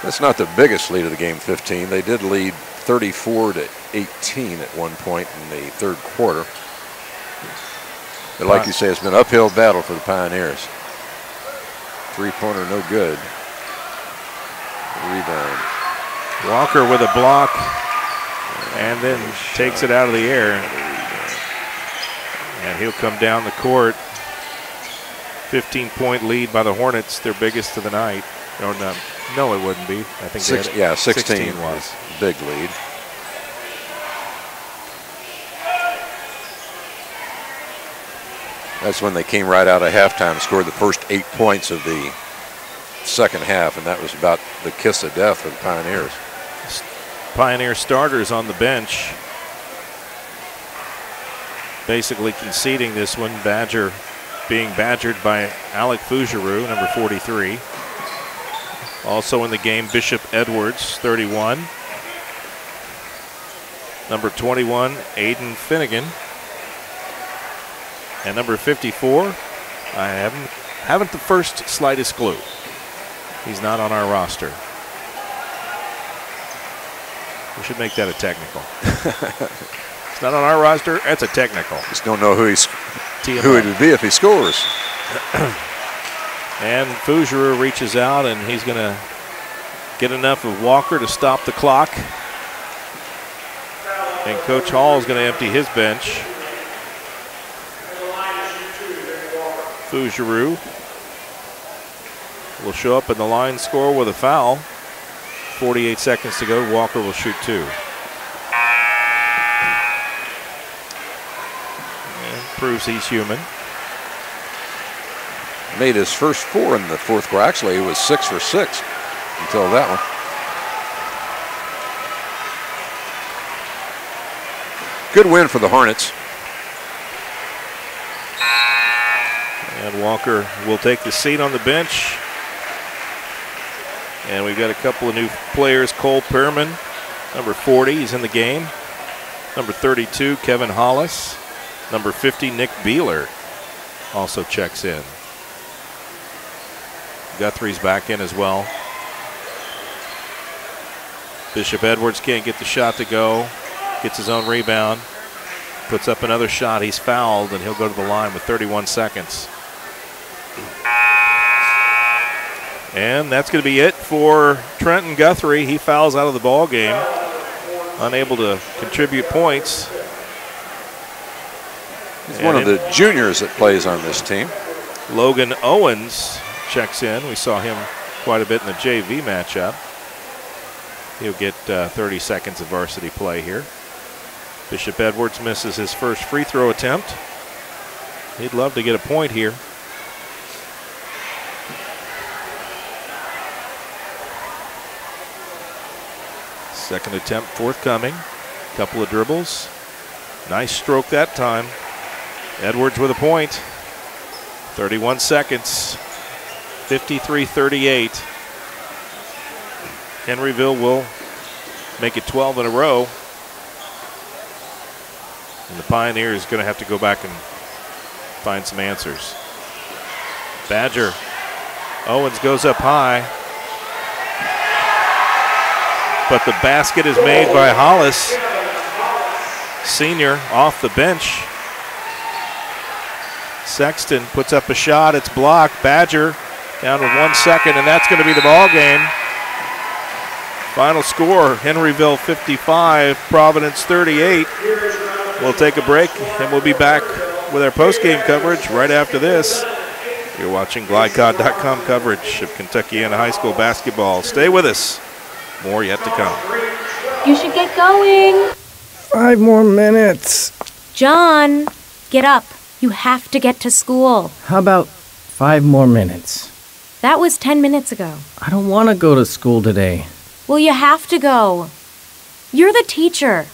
That's not the biggest lead of the game, 15. They did lead 34-18 at one point in the third quarter. But like you say, it's been an uphill battle for the Pioneers. Three-pointer no good. Rebound. Walker with a block and then takes it out of the air. And he'll come down the court. 15-point lead by the Hornets, their biggest of the night. Or no, it wouldn't be. I think 16 was. Big lead. That's when they came right out of halftime, scored the first 8 points of the second half, and that was about the kiss of death for the Pioneers. Pioneer starters on the bench, basically conceding this one. Badger being badgered by Alec Fougeroux, number 43. Also in the game, Bishop Edwards, 31. Number 21, Aiden Finnegan. And number 54, I haven't the first slightest clue. He's not on our roster. We should make that a technical. It's not on our roster, that's a technical. Just don't know who it would be if he scores. And Fougeroux reaches out, and he's going to get enough of Walker to stop the clock. And Coach Hall is going to empty his bench. Fougeroux will show up in the line score with a foul. 48 seconds to go. Walker will shoot 2. proves he's human. Made his first 4 in the fourth quarter. Actually, he was 6 for 6 until that one. Good win for the Hornets. And Walker will take the seat on the bench. And we've got a couple of new players. Cole Pearman, number 40, he's in the game. Number 32, Kevin Hollis. Number 50, Nick Beeler, also checks in. Guthrie's back in as well. Bishop Edwards can't get the shot to go. Gets his own rebound. Puts up another shot. He's fouled, and he'll go to the line with 31 seconds. And that's going to be it for Trenton Guthrie. He fouls out of the ball game. Unable to contribute points. He's one of the juniors that plays on this team. Logan Owens checks in. We saw him quite a bit in the JV matchup. He'll get 30 seconds of varsity play here. Bishop Edwards misses his first free throw attempt. He'd love to get a point here. Second attempt forthcoming. Couple of dribbles. Nice stroke that time. Edwards with a point. 31 seconds. 53-38. Henryville will make it 12 in a row. And the Pioneers going to have to go back and find some answers. Badger. Owens goes up high. But the basket is made by Hollis, senior, off the bench. Sexton puts up a shot. It's blocked. Badger down with 1 second, and that's going to be the ball game. Final score, Henryville 55, Providence 38. We'll take a break, and we'll be back with our post-game coverage right after this. You're watching GlideCod.com coverage of Kentuckiana High School basketball. Stay with us. More yet to come. You should get going. 5 more minutes. John, get up. You have to get to school. How about 5 more minutes? That was 10 minutes ago. I don't want to go to school today. Well, you have to go. You're the teacher.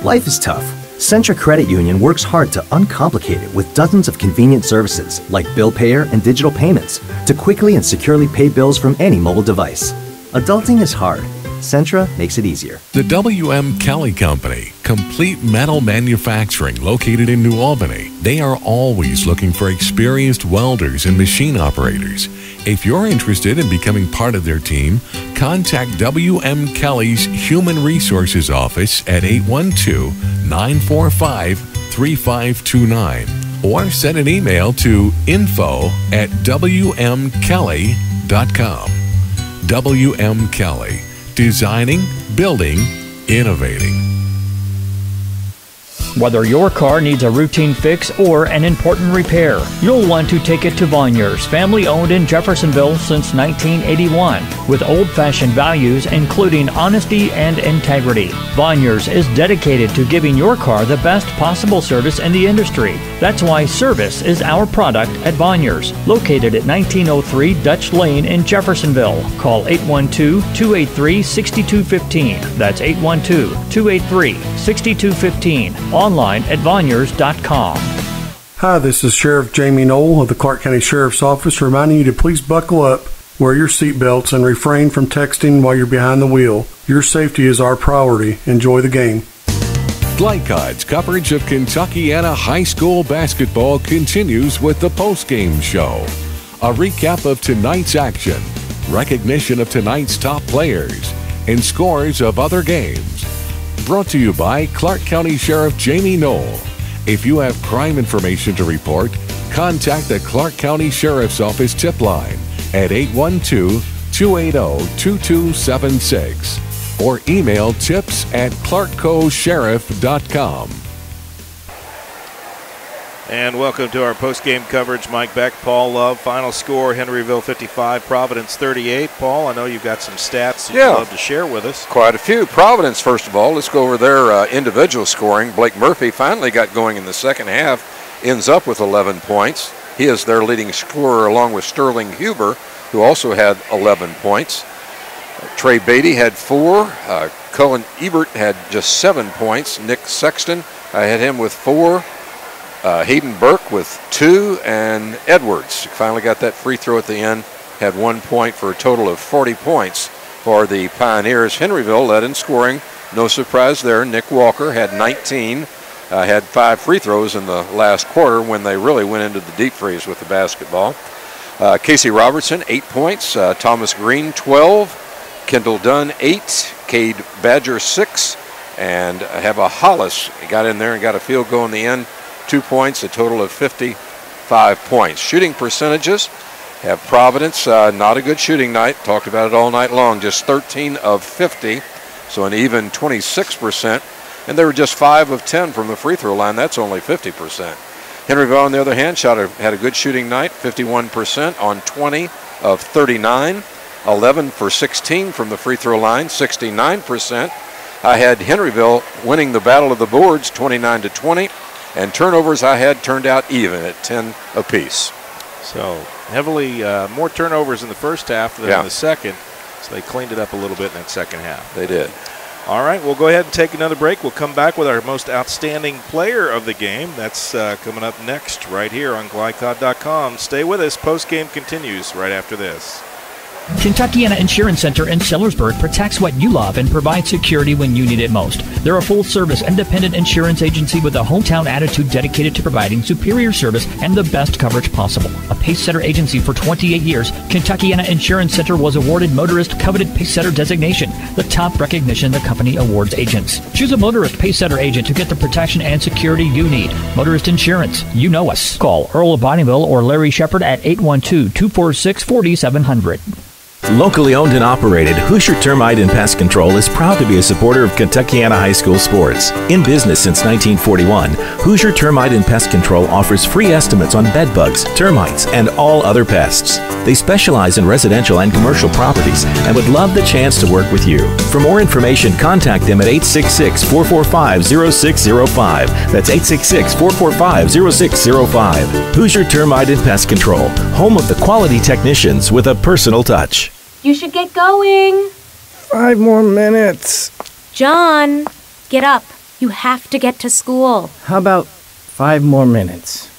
Life is tough. Centra Credit Union works hard to uncomplicate it with dozens of convenient services like bill payer and digital payments to quickly and securely pay bills from any mobile device. Adulting is hard. Centra makes it easier. The W.M. Kelly Company, complete metal manufacturing located in New Albany. They are always looking for experienced welders and machine operators. If you're interested in becoming part of their team, contact W.M. Kelly's Human Resources Office at 812-945-3529 or send an email to info@wmkelly.com. W.M. Kelly, designing, building, innovating. Whether your car needs a routine fix or an important repair, you'll want to take it to Vonyers, family owned in Jeffersonville since 1981, with old-fashioned values including honesty and integrity. Vonyers is dedicated to giving your car the best possible service in the industry. That's why service is our product at Vonyers, located at 1903 Dutch Lane in Jeffersonville. Call 812-283-6215. That's 812-283-6215. Online at Vonyers.com. Hi, this is Sheriff Jamie Knoll of the Clark County Sheriff's Office reminding you to please buckle up, wear your seatbelts, and refrain from texting while you're behind the wheel. Your safety is our priority. Enjoy the game. GlideCod's coverage of Kentuckiana High School basketball continues with the postgame show. A recap of tonight's action, recognition of tonight's top players, and scores of other games. Brought to you by Clark County Sheriff Jamie Knoll. If you have crime information to report, contact the Clark County Sheriff's Office tip line at 812-280-2276 or email tips@clarkcosheriff.com. And welcome to our post-game coverage. Mike Beck, Paul Love. Final score, Henryville 55, Providence 38. Paul, I know you've got some stats you'd love to share with us. Quite a few. Providence, first of all, let's go over their individual scoring. Blake Murphy finally got going in the second half. ends up with 11 points. He is their leading scorer along with Sterling Huber, who also had 11 points. Trey Beatty had 4. Cullen Ebert had just 7 points. Nick Sexton, I had him with 4. Hayden Burke with 2. And Edwards finally got that free throw at the end, had 1 point for a total of 40 points for the Pioneers. Henryville led in scoring. No surprise there. Nick Walker had 19. Had 5 free throws in the last quarter when they really went into the deep freeze with the basketball. Casey Robertson, 8 points. Thomas Green, 12. Kendall Dunn, 8. Cade Badger, 6. And Heva Hollis got in there and got a field goal in the end, 2 points, a total of 55 points. Shooting percentages have Providence, not a good shooting night. Talked about it all night long. Just 13 of 50, so an even 26%. And they were just 5 of 10 from the free throw line. That's only 50%. Henryville, on the other hand, had a good shooting night, 51% on 20 of 39. 11 for 16 from the free throw line, 69%. I had Henryville winning the battle of the boards, 29-20, and turnovers I had turned out even at 10 apiece. So heavily more turnovers in the first half than in the second, so they cleaned it up a little bit in that second half. They did. All right, we'll go ahead and take another break. We'll come back with our most outstanding player of the game. That's coming up next right here on GlyCod.com. Stay with us. Post-game continues right after this. Kentuckiana Insurance Center in Sellersburg protects what you love and provides security when you need it most. They're a full-service independent insurance agency with a hometown attitude dedicated to providing superior service and the best coverage possible. A Pacesetter agency for 28 years, Kentuckiana Insurance Center was awarded Motorist Coveted Pacesetter designation, the top recognition the company awards agents. Choose a Motorist Pacesetter agent to get the protection and security you need. Motorist Insurance, you know us. Call Earl of Bonneville or Larry Shepard at 812-246-4700. Locally owned and operated, Hoosier Termite and Pest Control is proud to be a supporter of Kentuckiana High School sports. In business since 1941, Hoosier Termite and Pest Control offers free estimates on bed bugs, termites, and all other pests. They specialize in residential and commercial properties and would love the chance to work with you. For more information, contact them at 866-445-0605. That's 866-445-0605. Hoosier Termite and Pest Control, home of the quality technicians with a personal touch. You should get going. 5 more minutes. John, get up. You have to get to school. How about 5 more minutes?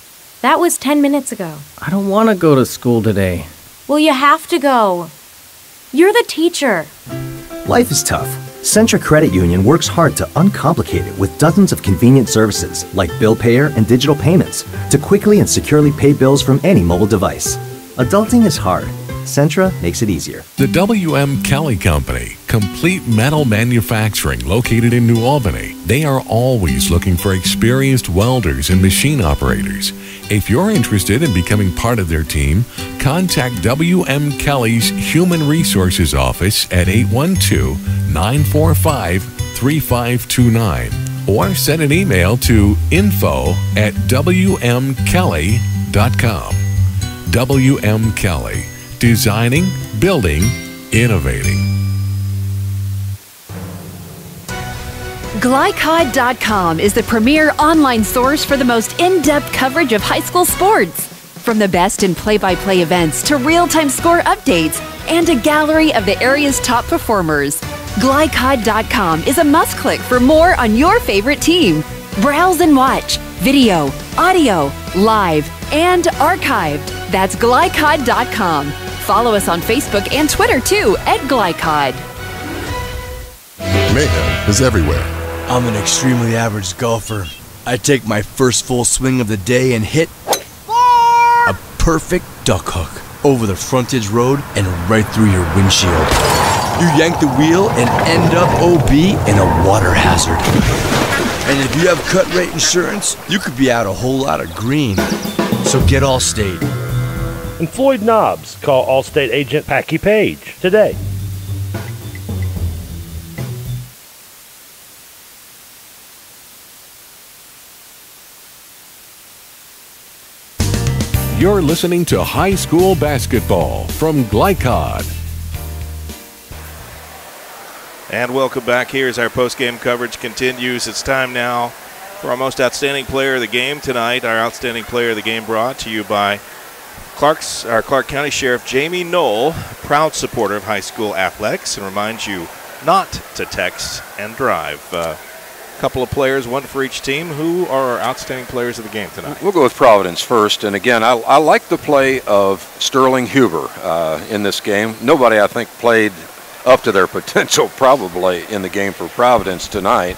That was 10 minutes ago. I don't want to go to school today. Well, you have to go. You're the teacher. Life is tough. Centra Credit Union works hard to uncomplicate it with dozens of convenient services like bill payer and digital payments to quickly and securely pay bills from any mobile device. Adulting is hard. Centra makes it easier. The W.M. Kelly Company, complete metal manufacturing located in New Albany. They are always looking for experienced welders and machine operators. If you're interested in becoming part of their team, contact W.M. Kelly's Human Resources Office at 812-945-3529 or send an email to info@wmkelly.com. W.M. Kelly. Designing, building, innovating. GlyCod.com is the premier online source for the most in-depth coverage of high school sports. From the best in play-by-play events to real-time score updates and a gallery of the area's top performers, GlyCod.com is a must-click for more on your favorite team. Browse and watch video, audio, live, and archived. That's GlyCod.com. Follow us on Facebook and Twitter, too, at GlyCod. Mayhem is everywhere. I'm an extremely average golfer. I take my first full swing of the day and hit a perfect duck hook over the frontage road and right through your windshield. You yank the wheel and end up OB in a water hazard. And if you have cut rate insurance, you could be out a whole lot of green. So get Allstate. And Floyd Knobs, call Allstate agent Packy Page today. You're listening to High School Basketball from GlyCod. And welcome back here as our post-game coverage continues. It's time now For our most outstanding player of the game tonight, our outstanding player of the game brought to you by Clark County Sheriff Jamie Knoll, proud supporter of high school athletics, and reminds you not to text and drive. Couple of players, one for each team. Who are our outstanding players of the game tonight? We'll go with Providence first. And again, I like the play of Sterling Huber in this game. Nobody, I think, played up to their potential probably in the game for Providence tonight.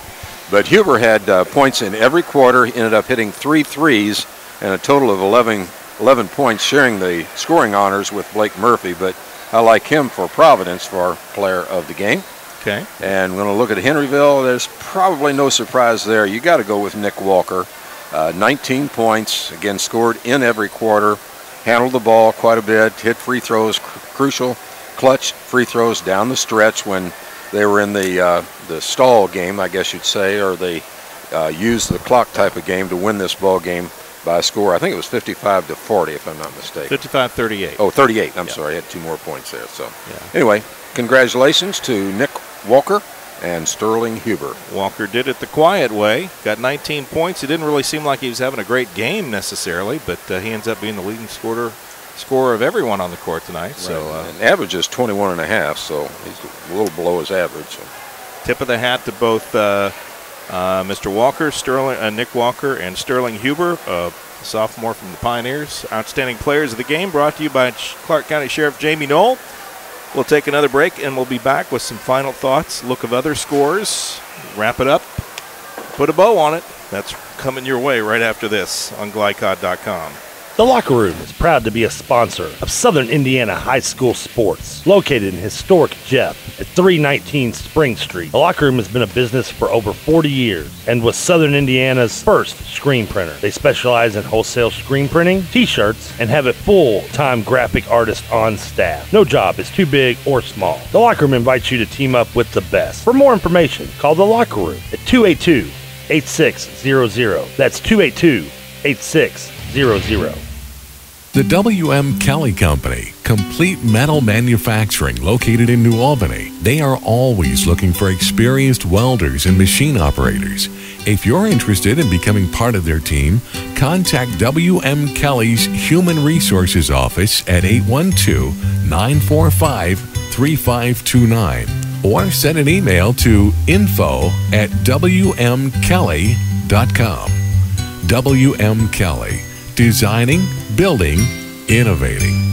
But Huber had points in every quarter. He ended up hitting 3 threes and a total of 11 points, sharing the scoring honors with Blake Murphy. But I like him for Providence for our player of the game. Okay. And we're going to look at Henryville. There's probably no surprise there. You got to go with Nick Walker. 19 points, again, scored in every quarter, handled the ball quite a bit, hit free throws, crucial clutch free throws down the stretch when they were in the stall game, I guess you'd say, or they used the clock type of game to win this ball game by a score. I think it was 55-40, if I'm not mistaken. 55-38. Oh, 38. I'm sorry. I had 2 more points there. So, anyway, congratulations to Nick Walker and Sterling Huber. Walker did it the quiet way. Got 19 points. It didn't really seem like he was having a great game necessarily, but he ends up being the leading scorer of everyone on the court tonight. Right. So and average is 21.5, so he's a little below his average. So. Tip of the hat to both Mr. Walker, Nick Walker, and Sterling Huber, sophomore from the Pioneers. Outstanding players of the game brought to you by Clark County Sheriff Jamie Knoll. We'll take another break, and we'll be back with some final thoughts, look of other scores, wrap it up, put a bow on it. That's coming your way right after this on glycod.com. The Locker Room is proud to be a sponsor of Southern Indiana High School Sports, located in historic Jeff at 319 Spring Street. The Locker Room has been a business for over 40 years and was Southern Indiana's first screen printer. They specialize in wholesale screen printing, t-shirts, and have a full-time graphic artist on staff. No job is too big or small. The Locker Room invites you to team up with the best. For more information, call The Locker Room at 282-8600. That's 282-8600. The W.M. Kelly Company, complete metal manufacturing located in New Albany. They are always looking for experienced welders and machine operators. If you're interested in becoming part of their team, contact W.M. Kelly's Human Resources Office at 812-945-3529 or send an email to info@wmkelly.com. W.M. Kelly. Designing, building, innovating.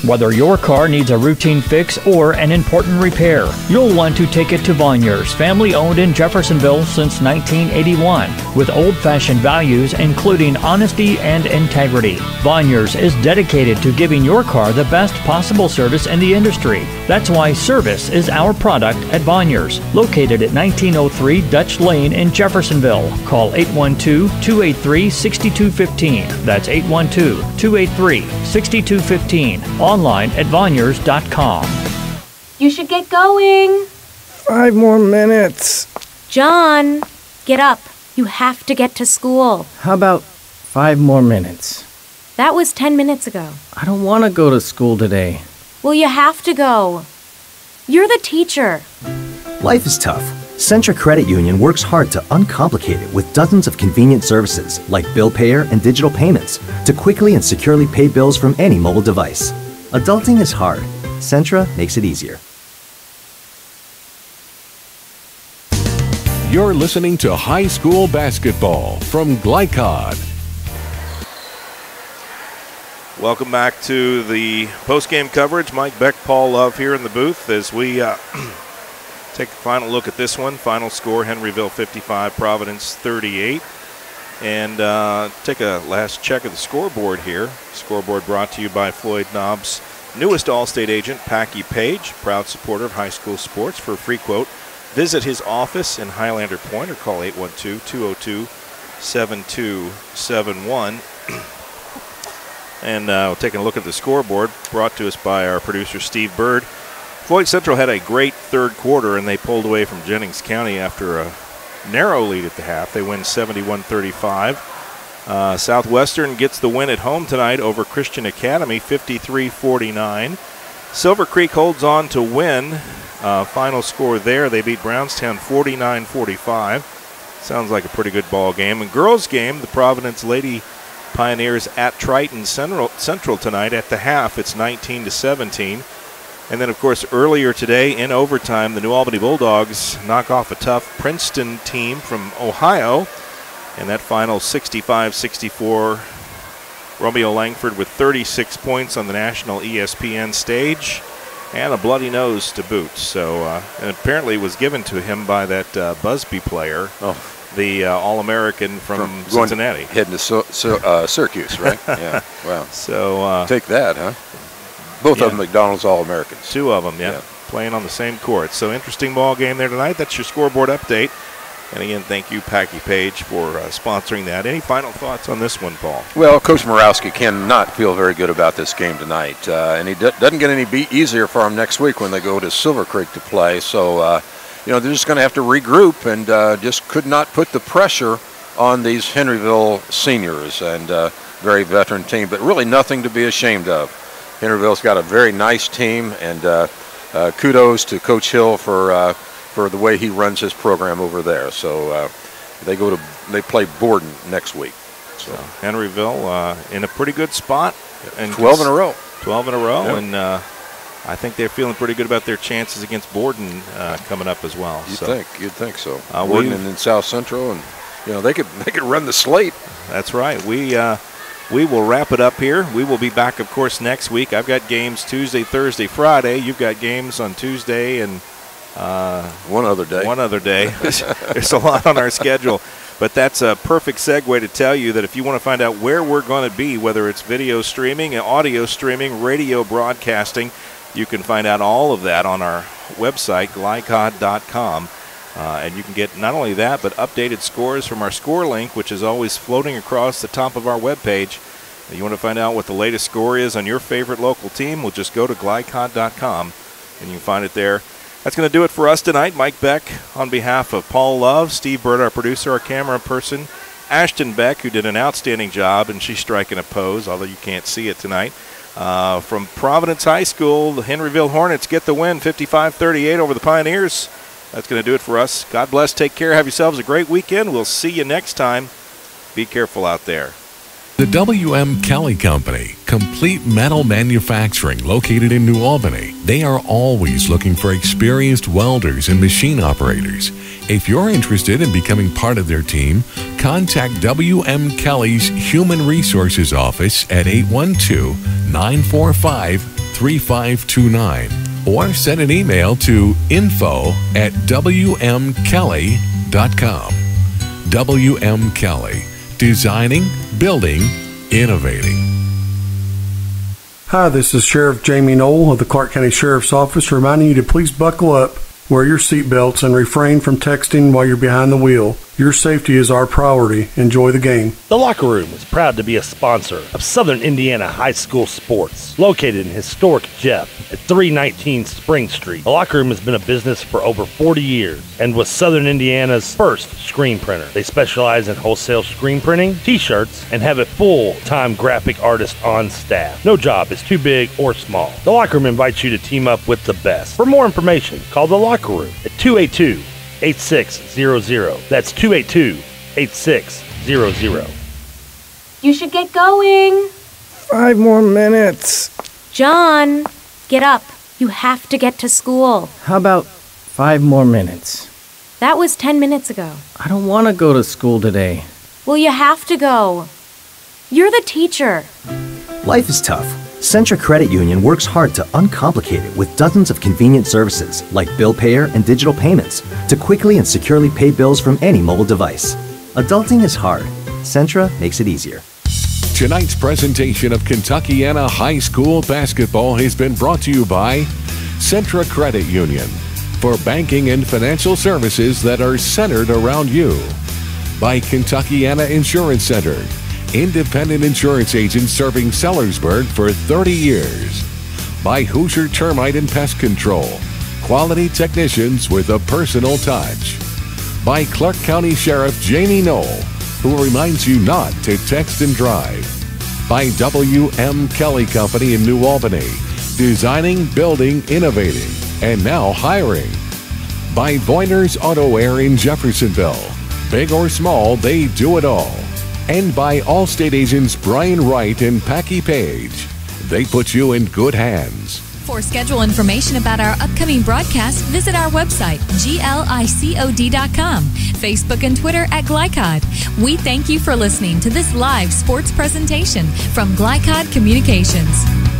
Whether your car needs a routine fix or an important repair, you'll want to take it to Vonyers, family owned in Jeffersonville since 1981, with old-fashioned values including honesty and integrity. Vonyers is dedicated to giving your car the best possible service in the industry. That's why service is our product at Vonyers, located at 1903 Dutch Lane in Jeffersonville. Call 812-283-6215. That's 812-283-6215. Online at Vonyers.com. You should get going. 5 more minutes. John, get up. You have to get to school. How about 5 more minutes? That was 10 minutes ago. I don't want to go to school today. Well, you have to go. You're the teacher. Life is tough. Centra Credit Union works hard to uncomplicate it with dozens of convenient services like bill payer and digital payments to quickly and securely pay bills from any mobile device. Adulting is hard. Centra makes it easier. You're listening to High School Basketball from Glycod. Welcome back to the post-game coverage. Mike Beck, Paul Love here in the booth as we take a final look at this one. Final score, Henryville 55, Providence 38. And take a last check of the scoreboard here. Scoreboard brought to you by Floyd Knobs' newest All-State agent, Packy Page, proud supporter of high school sports. For a free quote, visit his office in Highlander Point or call 812-202-7271. And taking a look at the scoreboard brought to us by our producer, Steve Bird. Floyd Central had a great third quarter, and they pulled away from Jennings County after a narrow lead at the half. They win 71-35. Southwestern gets the win at home tonight over Christian Academy, 53-49. Silver Creek holds on to win. Final score there, they beat Brownstown 49-45. Sounds like a pretty good ball game. And girls game, the Providence Lady Pioneers at Triton Central tonight at the half. It's 19-17. And then, of course, earlier today in overtime, the New Albany Bulldogs knock off a tough Princeton team from Ohio. And that final 65-64, Romeo Langford with 36 points on the national ESPN stage and a bloody nose to boot. So, and apparently it was given to him by that Busby player, the All-American from Cincinnati. Heading to Syracuse, right? Yeah, wow. So take that, huh? Both of them McDonald's All-Americans. Two of them, yeah, playing on the same court. So interesting ball game there tonight. That's your scoreboard update. And again, thank you, Packy Page, for sponsoring that. Any final thoughts on this one, Paul? Well, Coach Morawski cannot feel very good about this game tonight. And he doesn't get any easier for him next week when they go to Silver Creek to play. So, they're just going to have to regroup and just could not put the pressure on these Henryville seniors and very veteran team, but really nothing to be ashamed of. Henryville's got a very nice team, and kudos to Coach Hill for the way he runs his program over there. So they play Borden next week. So Henryville in a pretty good spot, and 12 in a row. 12 in a row, yep. And I think they're feeling pretty good about their chances against Borden coming up as well. You'd think so. Borden and then South Central, and they could run the slate. That's right. We will wrap it up here. We will be back, of course, next week. I've got games Tuesday, Thursday, Friday. You've got games on Tuesday and one other day. There's a lot on our schedule. But that's a perfect segue to tell you that if you want to find out where we're going to be, whether it's video streaming, audio streaming, radio broadcasting, you can find out all of that on our website, glycod.com. And you can get not only that, but updated scores from our score link, which is always floating across the top of our webpage. If you want to find out what the latest score is on your favorite local team, we'll just go to glycod.com, and you can find it there. That's going to do it for us tonight. Mike Beck on behalf of Paul Love, Steve Bird, our producer, our camera person, Ashton Beck, who did an outstanding job, and she's striking a pose, although you can't see it tonight. From Providence High School, the Henryville Hornets get the win, 55-38 over the Pioneers. That's going to do it for us. God bless. Take care. Have yourselves a great weekend. We'll see you next time. Be careful out there. The W.M. Kelly Company, complete metal manufacturing located in New Albany. They are always looking for experienced welders and machine operators. If you're interested in becoming part of their team, contact W.M. Kelly's Human Resources Office at 812-945-3529 or send an email to info@wmkelly.com. W.M. Kelly. Designing, building, innovating. Hi, this is Sheriff Jamie Knoll of the Clark County Sheriff's Office reminding you to please buckle up, wear your seatbelts, and refrain from texting while you're behind the wheel. Your safety is our priority. Enjoy the game. The Locker Room is proud to be a sponsor of Southern Indiana High School Sports, located in historic Jeff at 319 Spring Street. The Locker Room has been a business for over 40 years and was Southern Indiana's first screen printer. They specialize in wholesale screen printing, t-shirts, and have a full-time graphic artist on staff. No job is too big or small. The Locker Room invites you to team up with the best. For more information, call The Locker Room at 282-8600. That's 282-8600. You should get going. 5 more minutes. John, get up. You have to get to school. How about 5 more minutes? That was 10 minutes ago. I don't want to go to school today. Well, you have to go. You're the teacher. Life is tough. Centra Credit Union works hard to uncomplicate it with dozens of convenient services like bill payer and digital payments to quickly and securely pay bills from any mobile device. Adulting is hard. Centra makes it easier. Tonight's presentation of Kentuckiana High School basketball has been brought to you by Centra Credit Union for banking and financial services that are centered around you. By Kentuckiana Insurance Center, independent insurance agents serving Sellersburg for 30 years. By Hoosier Termite and Pest Control, quality technicians with a personal touch. By Clark County Sheriff Jamie Knoll, who reminds you not to text and drive. By W.M. Kelly Company in New Albany, designing, building, innovating, and now hiring. By Voiner's Auto Air in Jeffersonville, Big or small, they do it all. And by Allstate agents Brian Wright and Packy Page. They put you in good hands. For schedule information about our upcoming broadcast, visit our website, glicod.com, Facebook and Twitter at Glycod. We thank you for listening to this live sports presentation from Glycod Communications.